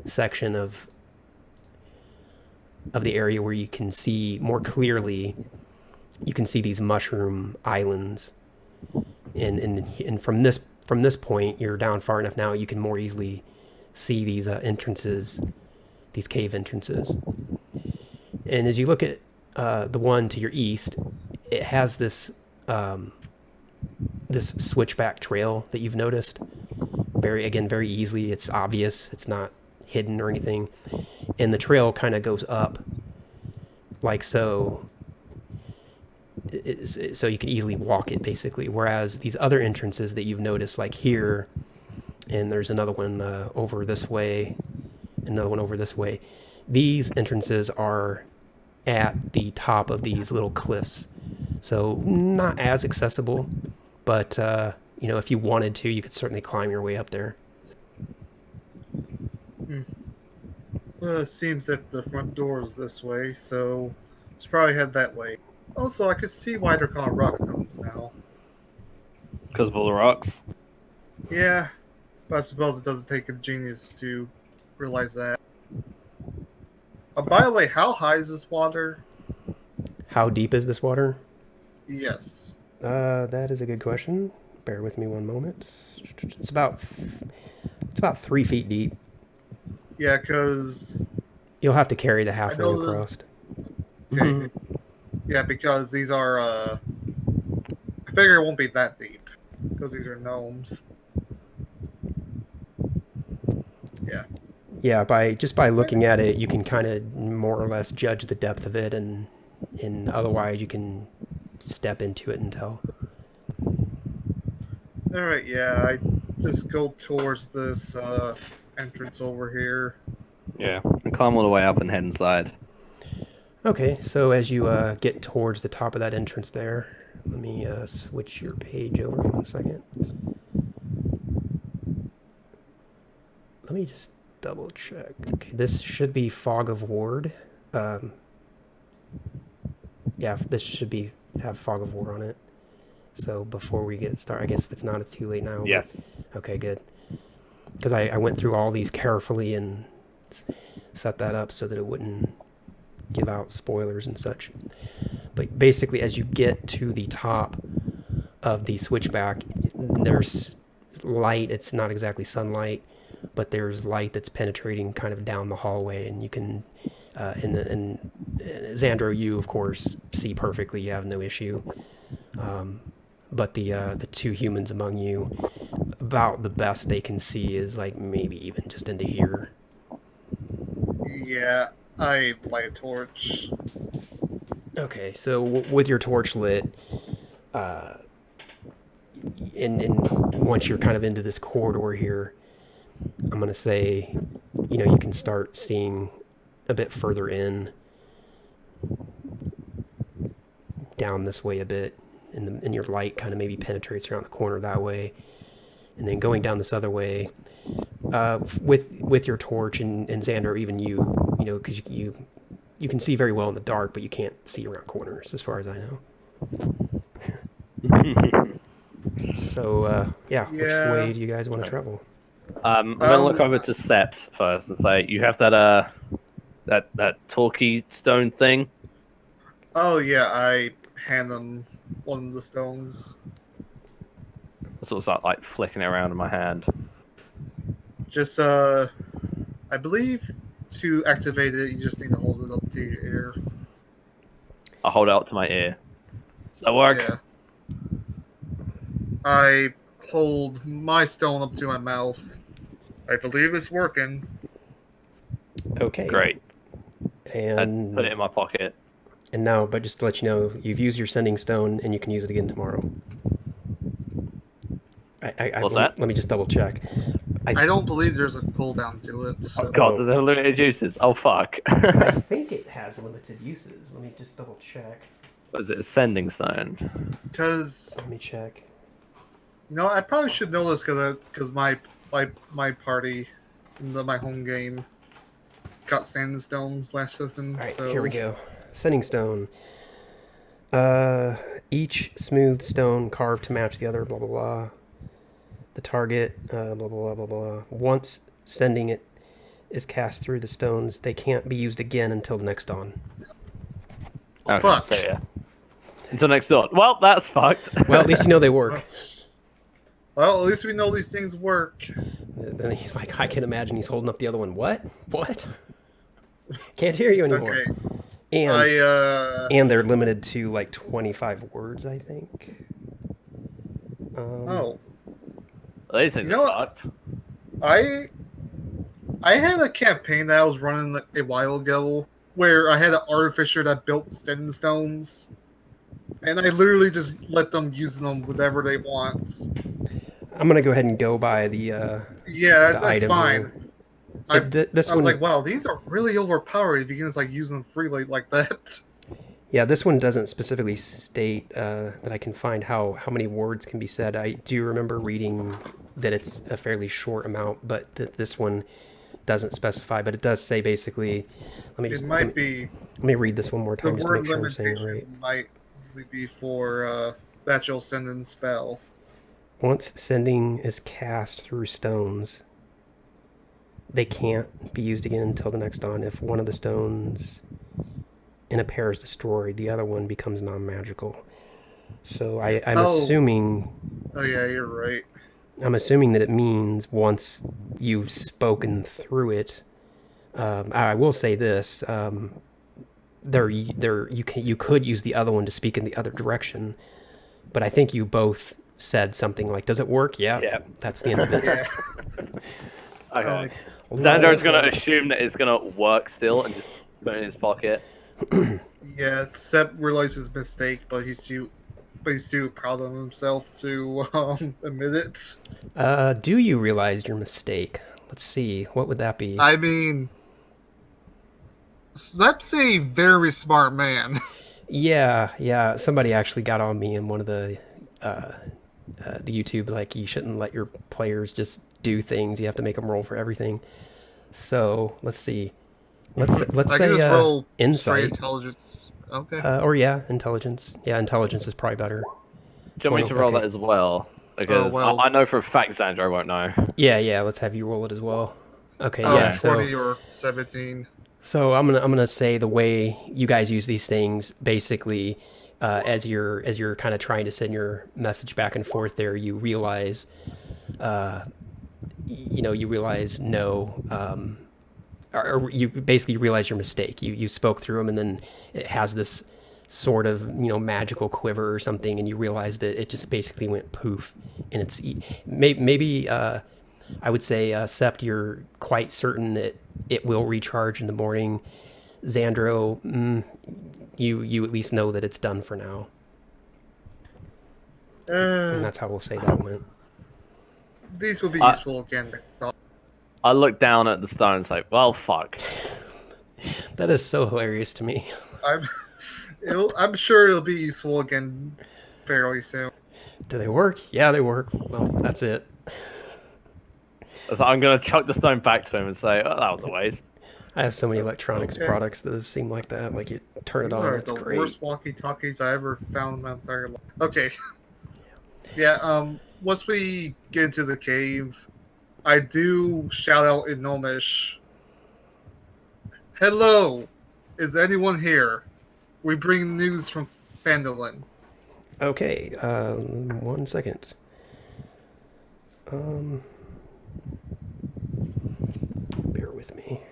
S1: section of the area where you can see more clearly. You can see these mushroom islands, and from this point, you're down far enough now, you can more easily see these entrances, these cave entrances. And as you look at the one to your east, it has this switchback trail that you've noticed very easily. It's obvious. It's not hidden or anything. And the trail kind of goes up like so. So you can easily walk it, basically. Whereas these other entrances that you've noticed, like here, and there's another one over this way, another one over this way, these entrances are at the top of these little cliffs. So not as accessible, but if you wanted to, you could certainly climb your way up there.
S3: Well, it seems that the front door is this way, so let's probably head that way. Also, I could see why they're called rock gnomes now.
S2: Because of all the rocks?
S3: Yeah, but I suppose it doesn't take a genius to realize that. By the way, how high is this water?
S1: How deep is this water?
S3: Yes.
S1: That is a good question. Bear with me one moment. It's about 3 feet deep.
S3: Yeah, because
S1: You'll have to carry the
S3: I
S1: halfling
S3: know this.
S1: across.
S3: Okay. Yeah, because these are. I figure it won't be that deep because these are gnomes. Yeah.
S1: Yeah, by looking at it, you can kind of more or less judge the depth of it, and otherwise you can step into it and tell.
S3: All right. Yeah, I just go towards this entrance over here.
S2: Yeah. And climb all the way up and head inside.
S1: Okay, so as you get towards the top of that entrance there, let me switch your page over 1 second. Let me just double check. Okay, this should be Fog of Ward. Yeah, this should have Fog of War on it. So before we get started, I guess if it's not, it's too late now.
S2: Yes.
S1: But, okay, good. Because I went through all these carefully and set that up so that it wouldn't give out spoilers and such. But basically, as you get to the top of the switchback, there's light. It's not exactly sunlight, but there's light that's penetrating kind of down the hallway, and you can, and Xandro, you of course see perfectly. You have no issue. But the two humans among you, about the best they can see is like maybe even just into here.
S3: Yeah, I light a torch.
S1: Okay, so with your torch lit, and once you're kind of into this corridor here, I'm gonna say, you can start seeing a bit further in, down this way a bit, and your light kind of maybe penetrates around the corner that way, and then going down this other way, with your torch and Xander, even you because you can see very well in the dark, but you can't see around corners as far as I know. So yeah, which way do you guys want to travel?
S2: I'm gonna look over to Sept first and say, "You have that that talkie stone thing."
S3: Oh yeah, I hand them one of the stones.
S2: I sort of start like flicking it around in my hand.
S3: Just I believe to activate it, you just need to hold it up to your ear.
S2: I hold it up to my ear. Does that work?
S3: Yeah. I hold my stone up to my mouth. I believe it's working.
S1: Okay.
S2: Great.
S1: And
S2: I put it in my pocket.
S1: And now, but just to let you know, you've used your sending stone, and you can use it again tomorrow.
S2: What's that?
S1: Let me just double check.
S3: I don't believe there's a cooldown to it.
S2: Oh god, there's unlimited uses. Oh fuck.
S1: I think it has limited uses. Let me just double check.
S2: What is it? A sending stone?
S3: Because
S1: Let me check.
S3: I probably should know this because my party in my home game got sandstones last season.
S1: All right,
S3: so
S1: here we go. Sending stone. Each smooth stone carved to match the other. Blah blah blah. The target. Blah blah blah blah blah. Once sending it is cast through the stones, they can't be used again until the next dawn.
S2: Okay,
S3: Fuck.
S2: So yeah. Until next dawn. Well, that's fucked.
S1: Well, at least you know they work.
S3: Well, at least we know these things work.
S1: Then he's like, I can imagine he's holding up the other one. What? Can't hear you anymore.
S3: Okay.
S1: And and they're limited to like 25 words, I think.
S3: Oh.
S2: These things are fucked.
S3: I had a campaign that I was running a while ago where I had an artificer that built sending stones, and I literally just let them use them whatever they want.
S1: I'm gonna go ahead and go by the
S3: that's fine.
S1: This
S3: I
S1: one,
S3: was like, wow, these are really overpowered if you can just like use them freely like that.
S1: Yeah, this one doesn't specifically state that I can find how many words can be said. I do remember reading that it's a fairly short amount, but this one doesn't specify. But it does say basically. Let me read this one more time just to make sure I'm saying it right.
S3: Might be for that you'll send in spell.
S1: Once sending is cast through stones, they can't be used again until the next dawn. If one of the stones in a pair is destroyed, the other one becomes non-magical. So I'm assuming
S3: Oh yeah, you're right.
S1: I'm assuming that it means once you've spoken through it. I will say this: you could use the other one to speak in the other direction, but I think you both said something like, "Does it work?" Yeah,
S2: Yeah.
S1: that's the end of it.
S3: Yeah.
S2: Okay.
S1: Lol.
S2: Xander's gonna assume that it's gonna work still and just put it in his pocket.
S3: Yeah. Sep realizes his mistake, but he's too proud of himself to admit it.
S1: Do you realize your mistake? Let's see. What would that be?
S3: I mean, Sep's a very smart man.
S1: Yeah. Somebody actually got on me in one of the YouTube, like, you shouldn't let your players just do things. You have to make them roll for everything. So let's see. Let's
S3: I can
S1: say
S3: just roll straight
S1: insight,
S3: intelligence. Okay.
S1: or yeah, intelligence. Yeah, intelligence is probably better.
S2: Do you want me
S1: 20,
S2: to roll
S1: okay.
S2: that as well? Because
S3: well.
S2: I know for a fact Xander won't know.
S1: Yeah. Let's have you roll it as well. Okay,
S3: Oh,
S1: yeah.
S2: Okay.
S3: 20 or 17.
S1: So I'm gonna say the way you guys use these things, basically, as you're kind of trying to send your message back and forth there, you realize, you realize no, or you basically realize your mistake. You spoke through them, and then it has this sort of magical quiver or something, and you realize that it just basically went poof, and it's maybe I would say, Sept, you're quite certain that it will recharge in the morning. Xandro, you at least know that it's done for now, and that's how we'll say that went.
S3: These will be useful again next time.
S2: I look down at the stone and say, well, fuck.
S1: That is so hilarious to me.
S3: I'm sure it'll be useful again fairly soon.
S1: Do they work? Yeah, they work. Well, that's it.
S2: So I'm going to chuck the stone back to him and say, oh, that was a waste.
S1: I have so many electronics products that seem like that. Like, you turn it
S3: These
S1: on,
S3: are
S1: it's
S3: the
S1: great.
S3: worst walkie-talkies I ever found in my entire life. Okay. Yeah, once we get into the cave, I do shout out in Gnomish, "Hello! Is anyone here? We bring news from Phandalin."
S1: Okay, 1 second. Bear with me.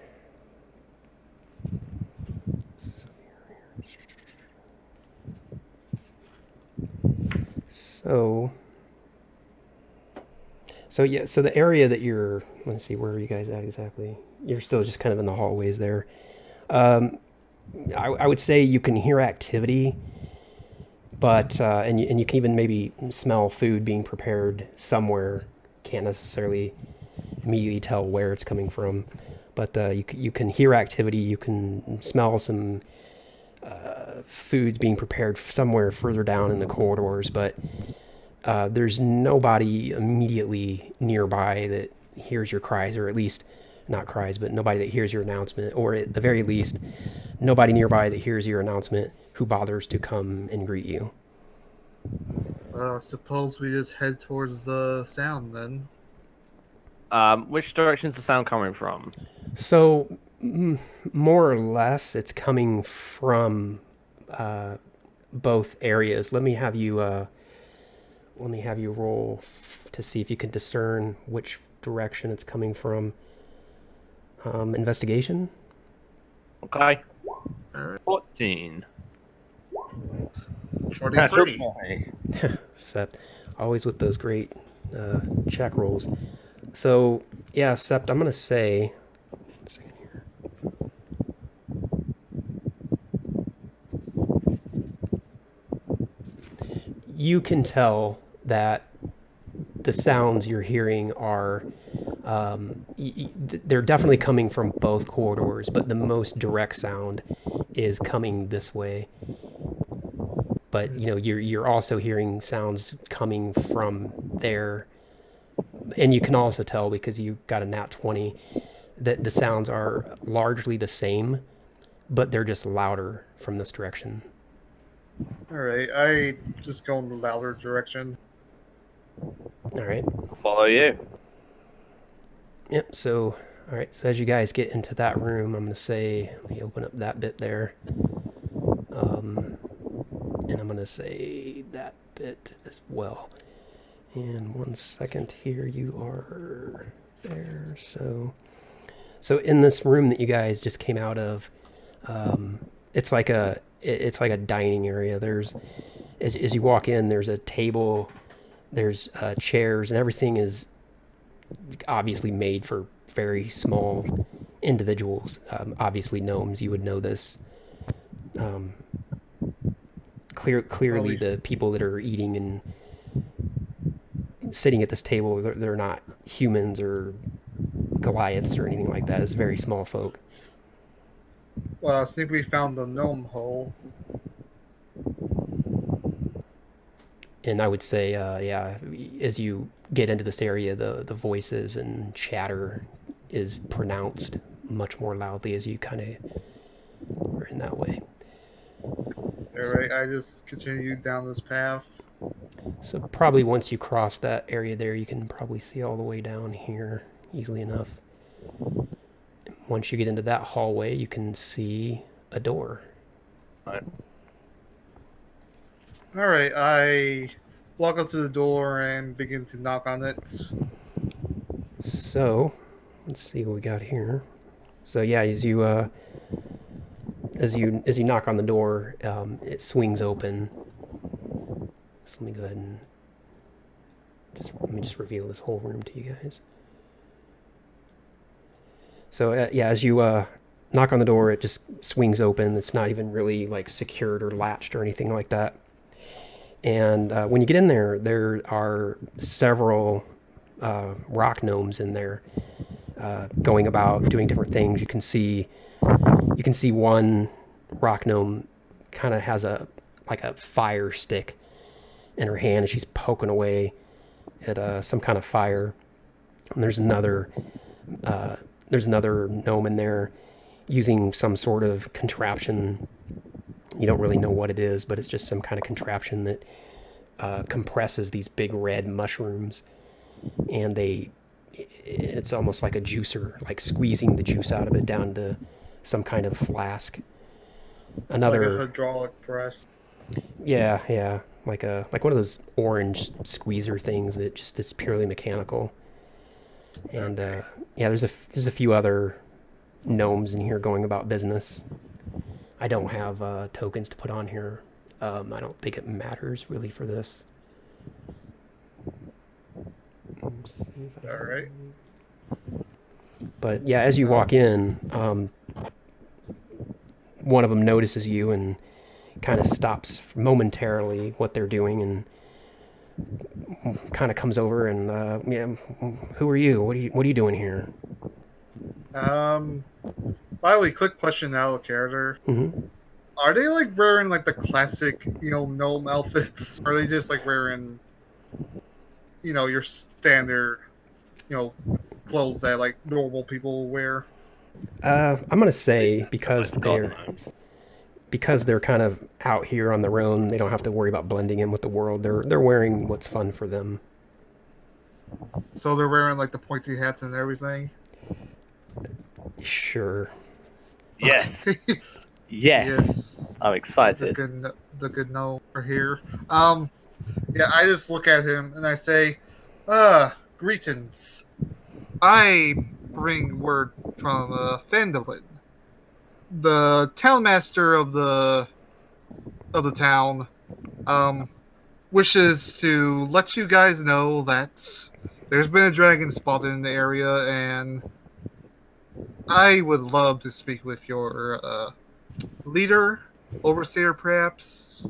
S1: So the area that you're, let's see, where are you guys at exactly? You're still just kind of in the hallways there. I would say you can hear activity, but and you can even maybe smell food being prepared somewhere. Can't necessarily immediately tell where it's coming from, but you can hear activity. You can smell some foods being prepared somewhere further down in the corridors, but there's nobody immediately nearby that hears your cries, or at least not cries, but nobody that hears your announcement, or at the very least, nobody nearby that hears your announcement who bothers to come and greet you.
S3: Suppose we just head towards the sound then.
S2: Which direction's the sound coming from?
S1: So, more or less, it's coming from both areas. Let me have you roll to see if you can discern which direction it's coming from. Investigation.
S2: Okay.
S3: Alright.
S2: 14.
S3: 43.
S1: Sept, always with those great check rolls. So yeah, Sept, I'm gonna say. 1 second here. You can tell that the sounds you're hearing are they're definitely coming from both corridors, but the most direct sound is coming this way. But you're also hearing sounds coming from there, and you can also tell, because you got a nat 20, that the sounds are largely the same, but they're just louder from this direction.
S3: Alright, I just go in the louder direction.
S1: All right.
S2: Follow you.
S1: Yep. So, all right. So as you guys get into that room, I'm gonna say, let me open up that bit there, and I'm gonna say that bit as well. And 1 second here, you are there. So in this room that you guys just came out of, it's like a dining area. There's as you walk in, there's a table, there's chairs, and everything is obviously made for very small individuals. Obviously, gnomes. You would know this. Clearly, the people that are eating and sitting at this table, they're not humans or Goliaths or anything like that. It's very small folk.
S3: Well, I think we found the gnome hole.
S1: And I would say, yeah, as you get into this area, the voices and chatter is pronounced much more loudly as you kind of are in that way.
S3: Alright, I just continue down this path.
S1: So probably once you cross that area there, you can probably see all the way down here easily enough. Once you get into that hallway, you can see a door.
S2: Right.
S3: Alright, I walk up to the door and begin to knock on it.
S1: So, let's see what we got here. So yeah, as you knock on the door, it swings open. So let me go ahead and let me reveal this whole room to you guys. So yeah, as you knock on the door, it just swings open. It's not even really like secured or latched or anything like that. And when you get in there, there are several rock gnomes in there, going about doing different things. You can see one rock gnome kind of has a fire stick in her hand, and she's poking away at some kind of fire. And there's another gnome in there using some sort of contraption. You don't really know what it is, but it's just some kind of contraption that compresses these big red mushrooms, and it's almost like a juicer, like squeezing the juice out of it down to some kind of flask. Another
S3: like a hydraulic press.
S1: Yeah, like one of those orange squeezer things that just it's purely mechanical. And yeah, there's a few other gnomes in here going about business. I don't have tokens to put on here. I don't think it matters really for this. Let's see if I
S3: All right.
S1: But yeah, as you walk in, one of them notices you and kind of stops momentarily what they're doing and kind of comes over and yeah, who are you? What are you doing here?
S3: By the way, quick question out of character.
S1: Mm-hmm.
S3: Are they like wearing like the classic, gnome outfits? Or are they just like wearing, your standard, clothes that like normal people wear?
S1: I'm gonna say because they're kind of out here on their own, they don't have to worry about blending in with the world. They're wearing what's fun for them.
S3: So they're wearing like the pointy hats and everything.
S1: Sure.
S2: Yes.
S3: Okay.
S2: Yes. I'm excited.
S3: The good gnome are here. Yeah, I just look at him and I say, greetings. I bring word from Fandolin, the townmaster of the town. Wishes to let you guys know that there's been a dragon spotted in the area, and I would love to speak with your leader, overseer, perhaps.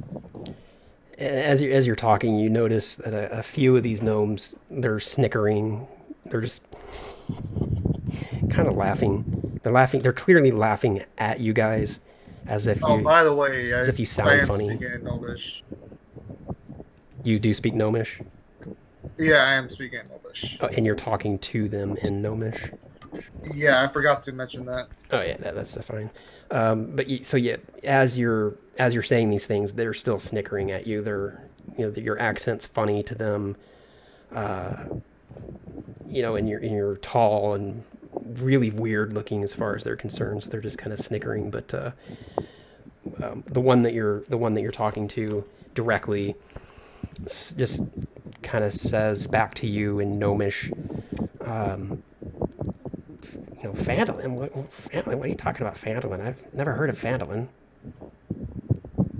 S1: As you're talking, you notice that a few of these gnomes, they're snickering. They're just kind of laughing. They're laughing. They're clearly laughing at you guys, as if you.
S3: By the way,
S1: as if you
S3: I
S1: sound
S3: am
S1: funny.
S3: speaking in Gnomish.
S1: You do speak Gnomish?
S3: Yeah, I am speaking in Gnomish.
S1: Oh, and you're talking to them in Gnomish?
S3: Yeah, I forgot to mention that.
S1: Oh yeah, that's fine. So yeah, as you're saying these things, they're still snickering at you. They're, your accent's funny to them. And you're tall and really weird looking as far as they're concerned. So they're just kind of snickering. But the one that you're talking to directly just kind of says back to you in Gnomish, Phandalin? Phandalin? What are you talking about, Phandalin? I've never heard of Phandalin.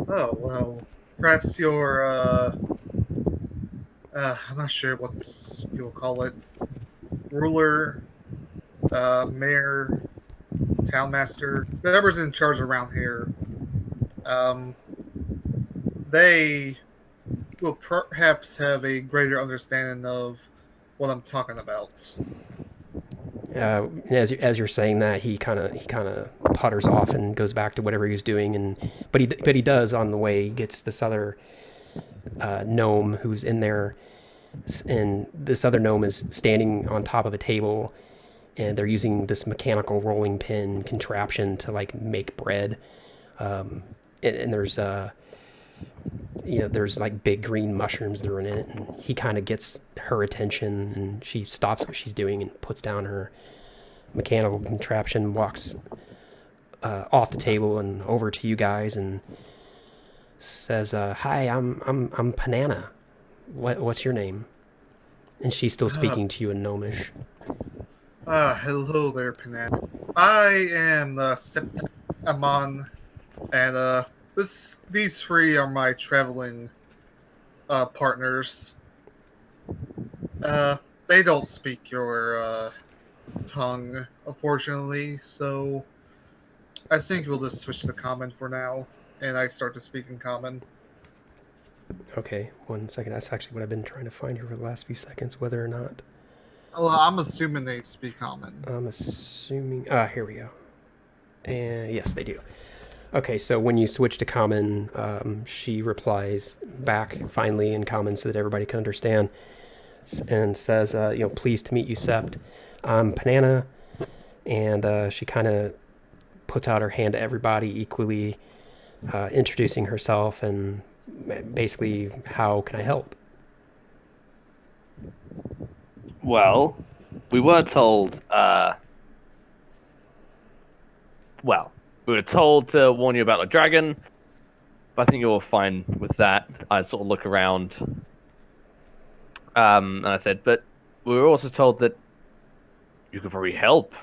S3: Oh, well, perhaps your, I'm not sure what you'll call it, ruler, mayor, townmaster, whoever's in charge around here. Um, they will perhaps have a greater understanding of what I'm talking about.
S1: As you're saying that, he kind of putters off and goes back to whatever he was doing, but he does on the way. He gets this other gnome who's in there, and this other gnome is standing on top of a table, and they're using this mechanical rolling pin contraption to like make bread. And there's like big green mushrooms that are in it, and he kind of gets her attention, and she stops what she's doing and puts down her mechanical contraption, walks off the table and over to you guys, and says, "Hi, I'm Panana. What's your name?" And she's still speaking to you in Gnomish.
S3: Hello there, Panan. I am the Sept Amon, and these three are my traveling partners. They don't speak your tongue, unfortunately, so I think we'll just switch to common for now, and I start to speak in common.
S1: Okay, 1 second. That's actually what I've been trying to find here for the last few seconds, whether or not.
S3: Well, I'm assuming they speak common.
S1: I'm assuming. Here we go. And yes, they do. Okay, so when you switch to common, she replies back finally in common so that everybody can understand, and says, pleased to meet you, Sept. I'm Panana, and she kind of puts out her hand to everybody equally, introducing herself and basically, how can I help?
S2: Well, we were told. We were told to warn you about the dragon, but I think you're fine with that. I sort of look around, and I said, but we were also told that you could probably help.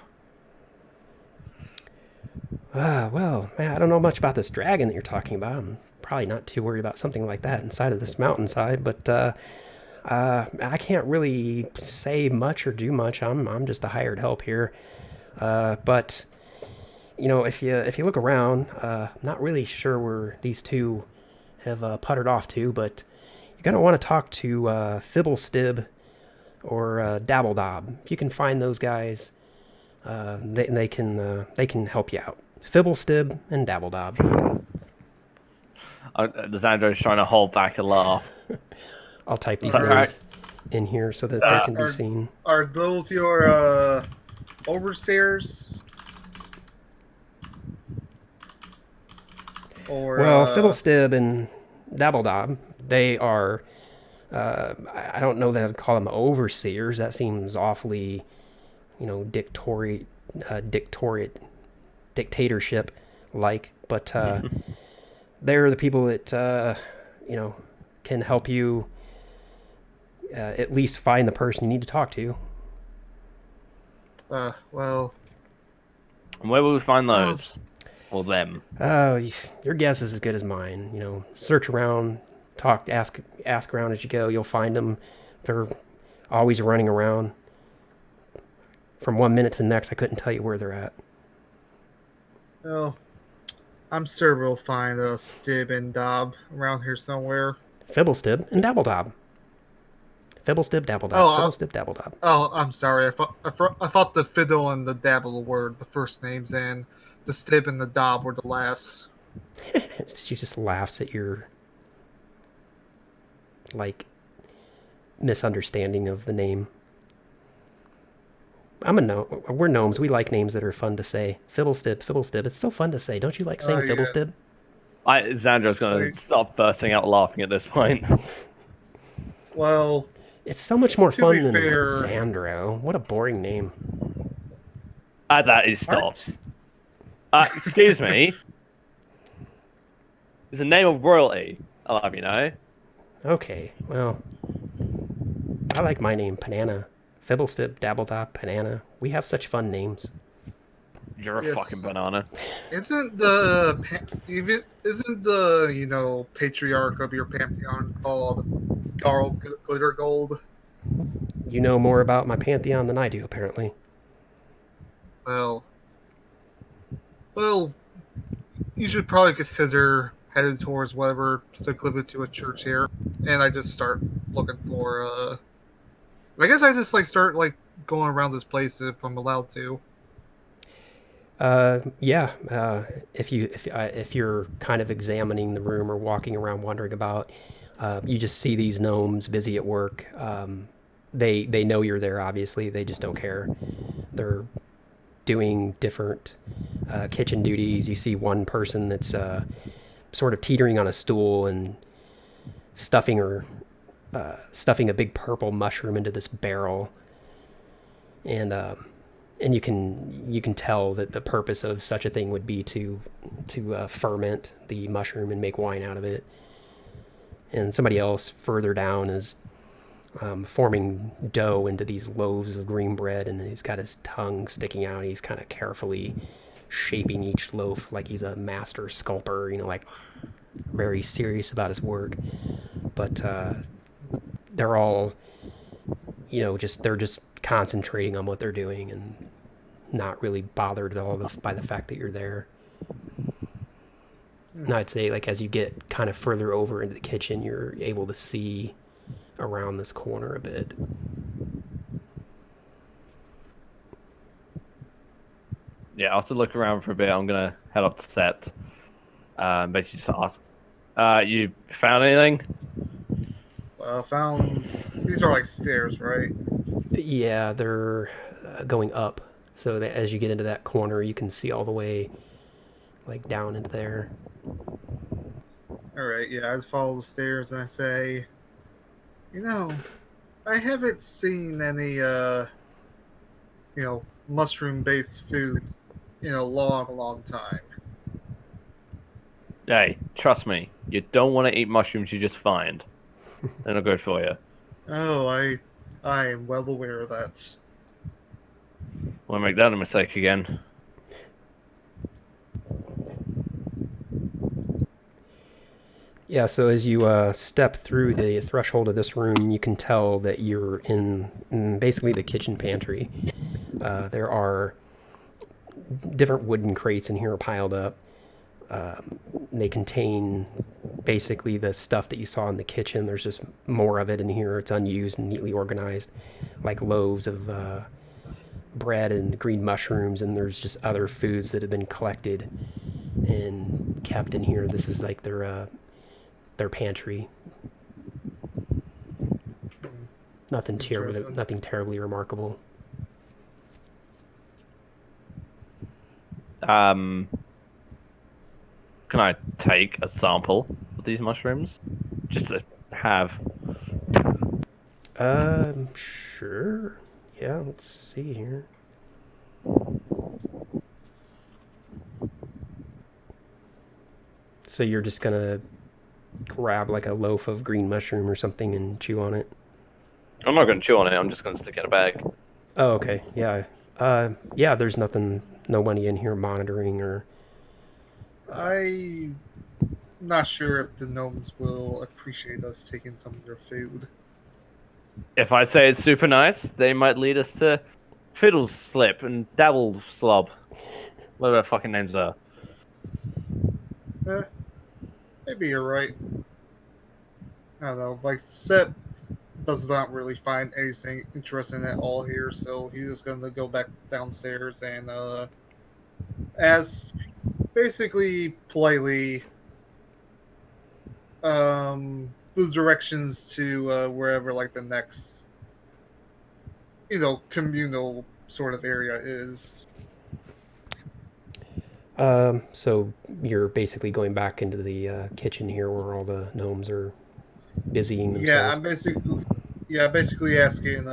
S1: Well, man, I don't know much about this dragon that you're talking about. I'm probably not too worried about something like that inside of this mountainside, but I can't really say much or do much. I'm just a hired help here. But if you look around, I'm not really sure where these two have puttered off to, but you're gonna want to talk to Fibblestib or Dabbledob. If you can find those guys, they can help you out. Fibblestib and Dabbledob.
S2: Xander's trying to hold back a laugh.
S1: I'll type these names in here so that they can be seen.
S3: Are those your overseers? Or,
S1: Fibblestib and Dabbledob, they are, I don't know that I'd call them overseers. That seems awfully, dictatorship-like. But they're the people that, can help you at least find the person you need to talk to.
S3: Well...
S2: And where will we find those? Or them?
S1: Your guess is as good as mine. Search around, talk, ask around as you go. You'll find them. They're always running around. From 1 minute to the next, I couldn't tell you where they're at.
S3: Well, I'm sure we'll find a Stib and Dob around here somewhere.
S1: Fibblestib and Dabbledob. Fibblestib, Dabbledob. Fibblestib, Dabbledob.
S3: Oh, I'm sorry. I thought the fiddle and the dabble were the first names, and the Stib and the Dob were the last.
S1: She just laughs at your misunderstanding of the name. I'm a gnome. We're gnomes. We like names that are fun to say. Fibblestib. It's so fun to say. Don't you like saying Fibblestib?
S3: Yes.
S2: Xander's going to stop bursting out laughing at this point.
S3: Well,
S1: it's so much more fun than
S3: fair,
S1: Xandro. What a boring name.
S2: That is stopped. Excuse me. It's a name of royalty. I'll have you know.
S1: Okay, well, I like my name, Panana. Fibblestip, Dabbletop, Panana. We have such fun names.
S2: You're a
S3: Yes.
S2: fucking banana.
S3: Isn't the patriarch of your pantheon called Garl Glitter Gold?
S1: You know more about my pantheon than I do, apparently.
S3: Well, well, you should probably consider headed towards whatever is equivalent to a church here. And I just start looking for. I guess I just start going around this place if I'm allowed to.
S1: Yeah. If you're kind of examining the room or walking around, wandering about, you just see these gnomes busy at work. They know you're there. Obviously, they just don't care. They're doing different kitchen duties. You see one person that's sort of teetering on a stool and stuffing stuffing a big purple mushroom into this barrel, and you can tell that the purpose of such a thing would be to ferment the mushroom and make wine out of it. And somebody else further down is forming dough into these loaves of green bread, and he's got his tongue sticking out. He's kind of carefully shaping each loaf like he's a master sculptor, like very serious about his work. But they're all, they're just concentrating on what they're doing and not really bothered at all by the fact that you're there. And I'd say, as you get kind of further over into the kitchen, you're able to see around this corner a bit.
S2: Yeah, after look around for a bit, I'm gonna head up to set. Basically just ask, you found anything?
S3: Found these are stairs, right?
S1: Yeah, they're going up, so that as you get into that corner, you can see all the way down into there.
S3: All right, yeah, I just follow the stairs and I say, I haven't seen any mushroom-based foods in a long time.
S2: Hey, trust me, you don't want to eat mushrooms you just find. They're not good for you.
S3: Oh, I am well aware of that.
S2: Won't make that a mistake again.
S1: Yeah, so as you step through the threshold of this room, you can tell that you're in basically the kitchen pantry. There are different wooden crates in here piled up. They contain basically the stuff that you saw in the kitchen. There's just more of it in here. It's unused and neatly organized, like loaves of bread and green mushrooms, and there's just other foods that have been collected and kept in here. This is their pantry. Nothing terribly remarkable.
S2: Can I take a sample of these mushrooms? Just to have.
S1: Sure. Yeah, let's see here. So you're just gonna grab a loaf of green mushroom or something and chew on it?
S2: I'm not going to chew on it. I'm just going to stick it in a bag.
S1: Oh, okay. Yeah. Yeah, there's nobody in here monitoring or...
S3: I'm not sure if the gnomes will appreciate us taking some of their food.
S2: If I say it's super nice, they might lead us to Fiddle Slip and Dabble Slob. Whatever their fucking names are.
S3: Maybe you're right. I don't know. Sep does not really find anything interesting at all here, so he's just going to go back downstairs and ask, basically politely, the directions to wherever the next, communal sort of area is.
S1: So you're basically going back into the kitchen here where all the gnomes are busying themselves.
S3: Yeah, I'm basically asking,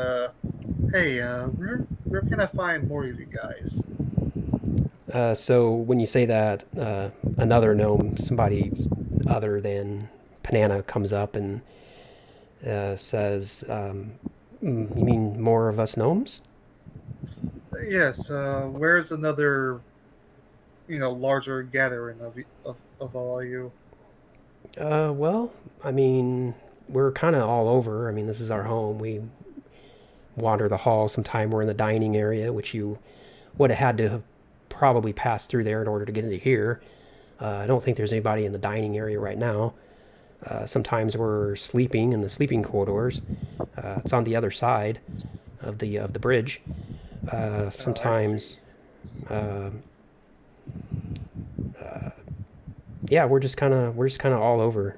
S3: hey, where can I find more of you guys?
S1: So when you say that, another gnome, somebody other than Panana, comes up and says, You mean more of us gnomes?
S3: Yes. Where's another, larger gathering of all you?
S1: Well, I mean, we're kind of all over. I mean, this is our home. We wander the halls. Sometime we're in the dining area, which you would have had to have probably passed through there in order to get into here. I don't think there's anybody in the dining area right now. Sometimes we're sleeping in the sleeping corridors. It's on the other side of the bridge.
S3: Oh, I see.
S1: Sometimes, uh, yeah, we're just kind of all over.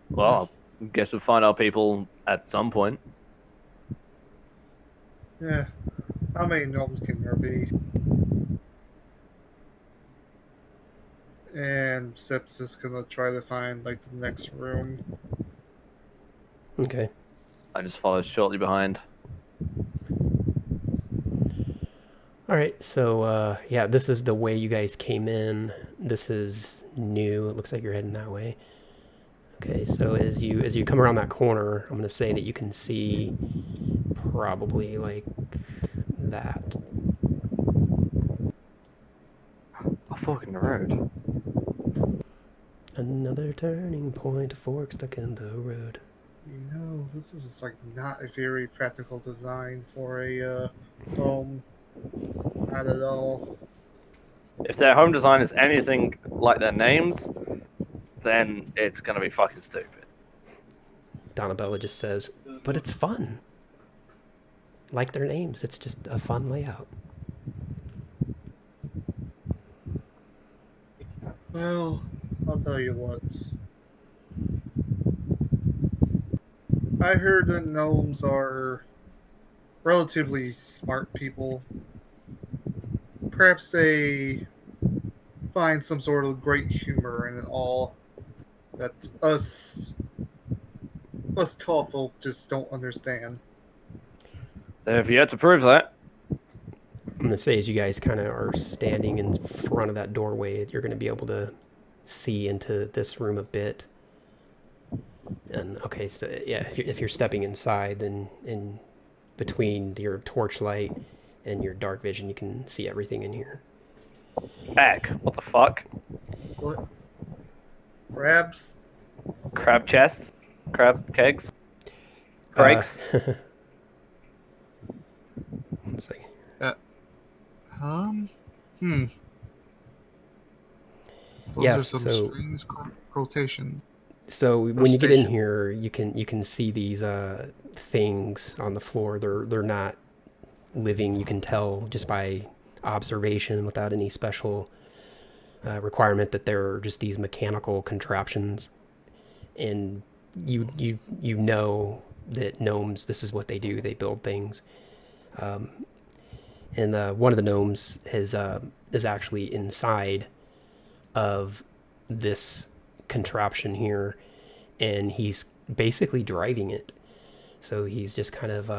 S2: Well, I guess we'll find our people at some point.
S3: Yeah. How many gnomes can there be? And Sips is gonna try to find like the next room.
S1: Okay.
S2: I just followed shortly behind.
S1: All right. So yeah, this is the way you guys came in. This is new. It looks like you're heading that way. Okay. So as you come around that corner, I'm gonna say that you can see probably like that.
S2: A fork in the road.
S1: Another turning point, a fork stuck in the road.
S3: This is like not a very practical design for a home. Not at all.
S2: If their home design is anything like their names, then it's gonna be fucking stupid.
S1: Donabella just says, but it's fun. Like their names, it's just a fun layout.
S3: Well, I'll tell you what. I heard that gnomes are relatively smart people. Perhaps they find some sort of great humor in it all that us tall folk just don't understand.
S2: They have yet to prove that.
S1: I'm gonna say as you guys kind of are standing in front of that doorway, you're gonna be able to see into this room a bit. And okay, so yeah, if you're stepping inside, then in between your torchlight and your dark vision, you can see everything in here.
S2: Heck, what the fuck?
S3: What? Crabs?
S2: Crab chests? Crab kegs?
S1: Uh,
S2: Crakes?
S1: One second.
S3: Um, hmm. Those
S1: Yes.
S3: are some
S1: So
S3: strange quotations.
S1: when you get in
S3: Station.
S1: here, you can see these things on the floor. They're not living. You can tell just by observation without any special requirement that they're just these mechanical contraptions. And you know that gnomes, this is what they do. They build things. And one of the gnomes is actually inside of this contraption here, and he's basically driving it. So he's just kind of,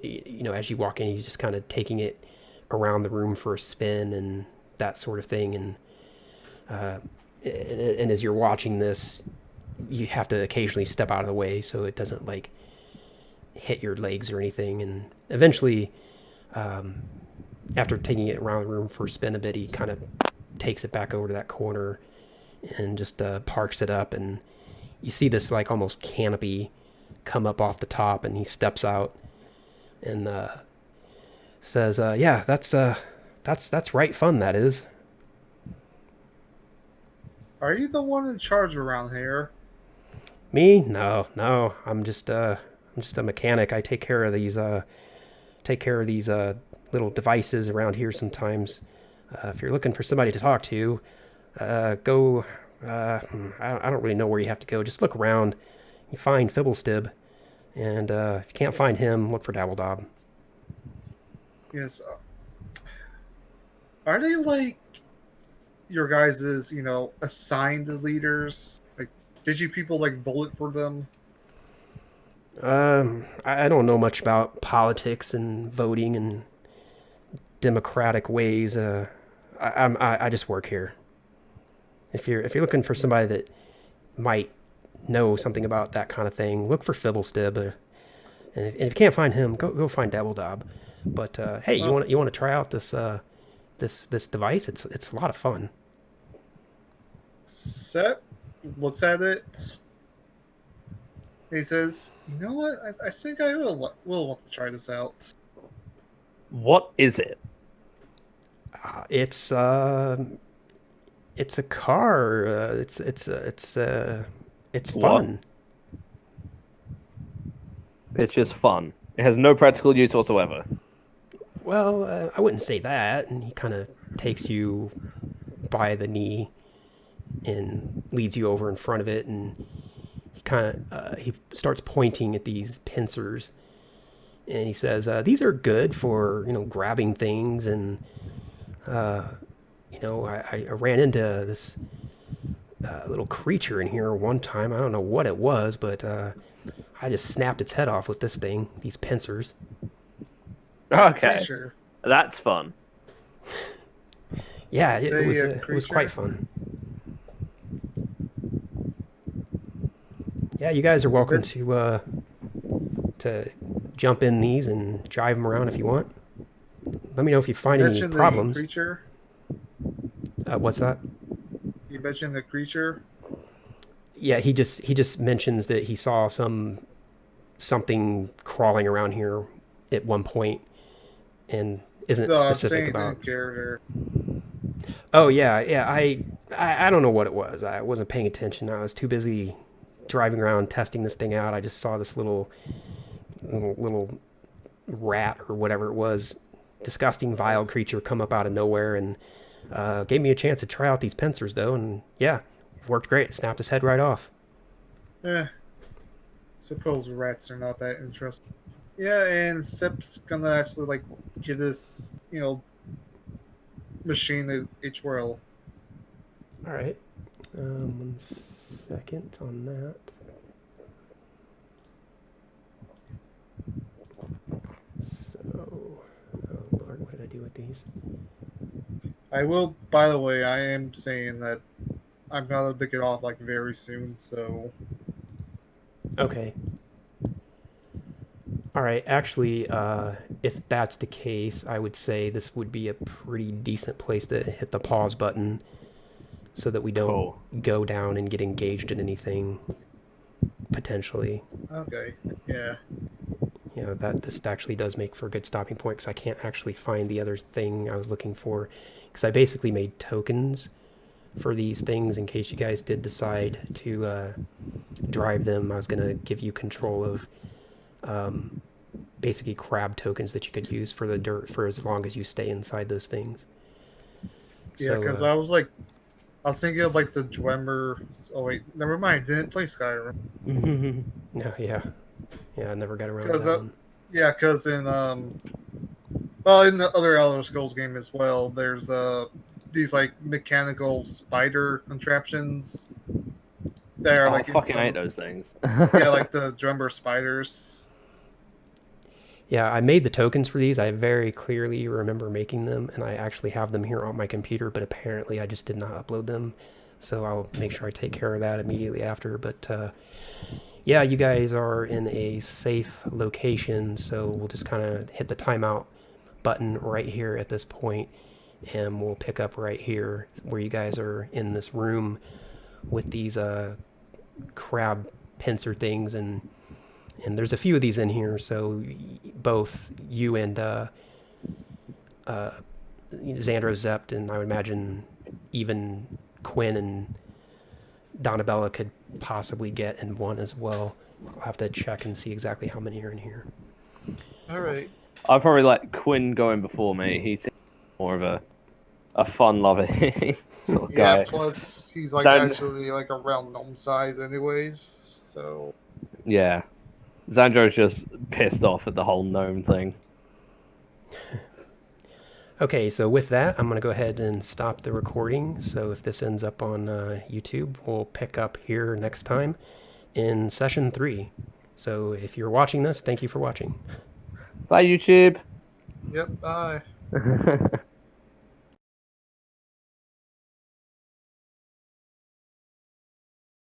S1: as you walk in, he's just kind of taking it around the room for a spin and that sort of thing. And as you're watching this, you have to occasionally step out of the way so it doesn't like hit your legs or anything. And eventually, after taking it around the room for a spin a bit, he kind of takes it back over to that corner and just parks it up. And you see this like almost canopy come up off the top, and he steps out and says, "Yeah, that's right fun. That is."
S3: Are you the one in charge around here?
S1: Me? No. I'm just a mechanic. I take care of these little devices around here sometimes. If you're looking for somebody to talk to, go. I don't really know where you have to go. Just look around. You find Fibblestib, and if you can't find him, look for Dabbledob.
S3: Yes. Are they like your guys's, assigned leaders? Like, did you people like vote for them?
S1: I don't know much about politics and voting and democratic ways. I just work here. If you're looking for somebody that might know something about that kind of thing, look for Fibblestib. And if you can't find him, go find Dabbledob. But hey,
S3: Well,
S1: you want to try out this device? It's a lot of fun.
S3: Sep looks at it. He says, "You know what? I think I will want to try this out."
S2: What is it?
S1: It's a car. It's
S2: What?
S1: fun.
S2: It's just fun. It has no practical use whatsoever.
S1: Well, I wouldn't say that. And he kind of takes you by the knee and leads you over in front of it, and he starts pointing at these pincers, and he says, "These are good for grabbing things, and I ran into this little creature in here one time. I don't know what it was, but I just snapped its head off with these pincers."
S2: Okay,
S3: Creature.
S2: that's fun.
S1: Yeah,
S3: Say
S1: it was quite
S3: creature?
S1: fun. Yeah, you guys are welcome to jump in these and drive them around if you want. Let me know if you
S3: You
S1: find any
S3: mentioned the
S1: problems.
S3: creature.
S1: What's that?
S3: You mentioned the creature.
S1: Yeah, he just mentions that he saw something crawling around here at one point, and isn't
S3: No, I'm
S1: specific
S3: saying in
S1: about.
S3: character.
S1: Oh yeah. I don't know what it was. I wasn't paying attention. I was too busy driving around testing this thing out. I just saw this little rat or whatever it was, disgusting, vile creature come up out of nowhere, and gave me a chance to try out these pincers though, and yeah, worked great. Snapped his head right off.
S3: Suppose rats are not that interesting. Yeah, and Sep's gonna actually give this machine a twirl.
S1: All right. 1 second on that. So, oh Lord, what did I do with these?
S3: I will. By the way, I am saying that I'm gonna pick it off very soon. So
S1: Okay. All right. Actually, if that's the case, I would say this would be a pretty decent place to hit the pause button, so that we don't
S2: Cool.
S1: go down and get engaged in anything potentially.
S3: okay, yeah.
S1: That this actually does make for a good stopping point, because I can't actually find the other thing I was looking for, because I basically made tokens for these things in case you guys did decide to drive them. I was going to give you control of basically crab tokens that you could use for the dirt for as long as you stay inside those things.
S3: Yeah, because I was thinking of the Dwemer. Oh wait, never mind. Didn't play Skyrim.
S1: No, yeah, I never got around to
S3: Because
S1: that one.
S3: yeah, because in well, in the other Elder Scrolls game as well, there's these mechanical spider contraptions that are
S2: Oh, I
S3: in
S2: fucking
S3: some,
S2: hate those things.
S3: yeah, the Dwemer spiders.
S1: Yeah, I made the tokens for these. I very clearly remember making them, and I actually have them here on my computer, but apparently I just did not upload them. So I'll make sure I take care of that immediately after. But yeah, you guys are in a safe location, so we'll just kind of hit the timeout button right here at this point, and we'll pick up right here where you guys are in this room with these crab pincer things, and there's a few of these in here, so both you and Xandro Zept, and I would imagine even Quinn and Donabella could possibly get in one as well. I'll have to check and see exactly how many are in here.
S3: All right.
S2: I'd probably like Quinn going before me. He's more of a fun-loving sort of
S3: Yeah.
S2: guy.
S3: Plus, he's
S2: Zan-
S3: actually around gnome size, anyways. So
S2: Yeah. Xandro's just pissed off at the whole gnome thing.
S1: Okay, so with that, I'm going to go ahead and stop the recording. So if this ends up on YouTube, we'll pick up here next time in session 3. So if you're watching this, thank you for watching.
S2: Bye, YouTube.
S3: yep. Bye.